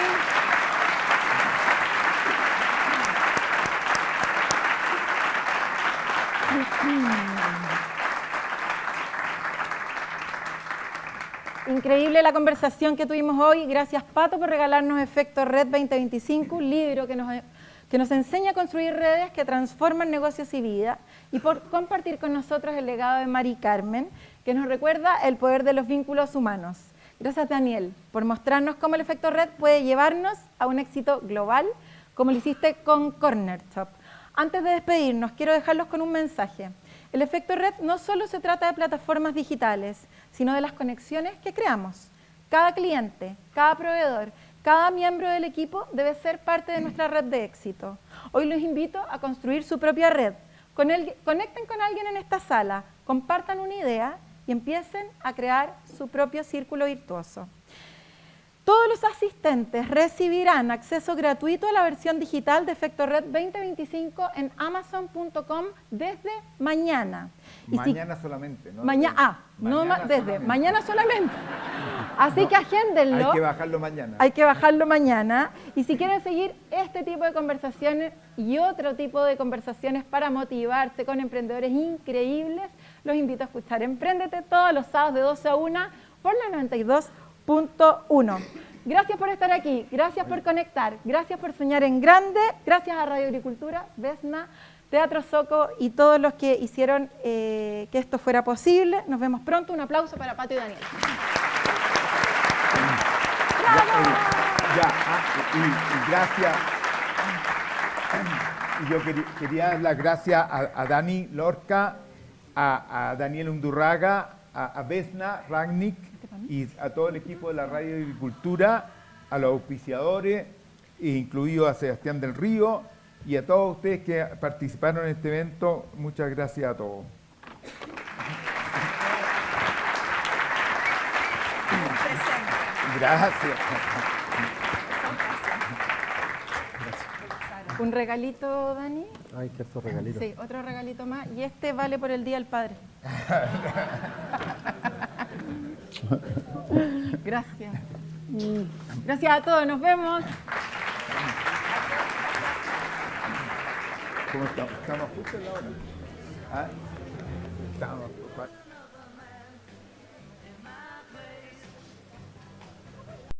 Increíble la conversación que tuvimos hoy. Gracias, Pato, por regalarnos Efecto Red 2025, un libro que nos enseña a construir redes que transforman negocios y vida, y por compartir con nosotros el legado de Mari Carmen, que nos recuerda el poder de los vínculos humanos. Gracias, Daniel, por mostrarnos cómo el Efecto Red puede llevarnos a un éxito global, como lo hiciste con Corner Shop. Antes de despedirnos, quiero dejarlos con un mensaje. El Efecto Red no solo se trata de plataformas digitales, sino de las conexiones que creamos. Cada cliente, cada proveedor, cada miembro del equipo debe ser parte de nuestra red de éxito. Hoy los invito a construir su propia red. Conecten con alguien en esta sala, compartan una idea y empiecen a crear su propio círculo virtuoso. Todos los asistentes recibirán acceso gratuito a la versión digital de Efecto Red 2025 en Amazon.com desde mañana. Mañana solamente, ¿no? Mañana solamente. Así que agéndenlo. Hay que bajarlo mañana. Hay que bajarlo mañana. Y si quieren seguir este tipo de conversaciones y otro tipo de conversaciones para motivarse con emprendedores increíbles, los invito a escuchar Empréndete todos los sábados de 12 a 1 por la 92.1. Gracias por estar aquí, gracias por conectar, gracias por soñar en grande, gracias a Radio Agricultura, Vesna, Teatro Soco y todos los que hicieron que esto fuera posible. Nos vemos pronto. Un aplauso para Pato y Daniel. Y gracias. Y yo quería dar las gracias a Dani Lorca, a Daniel Undurraga, a Vesna Ragnick y a todo el equipo de la Radio Agricultura, a los auspiciadores, incluido a Sebastián del Río, y a todos ustedes que participaron en este evento. Muchas gracias a todos. Gracias. Un regalito, Dani. Ay, qué estos regalitos. Sí, otro regalito más. Y este vale por el Día del Padre. Gracias. Gracias a todos. Nos vemos. ¿Cómo estamos? Estamos justo en la hora. ¿Ah? Estamos.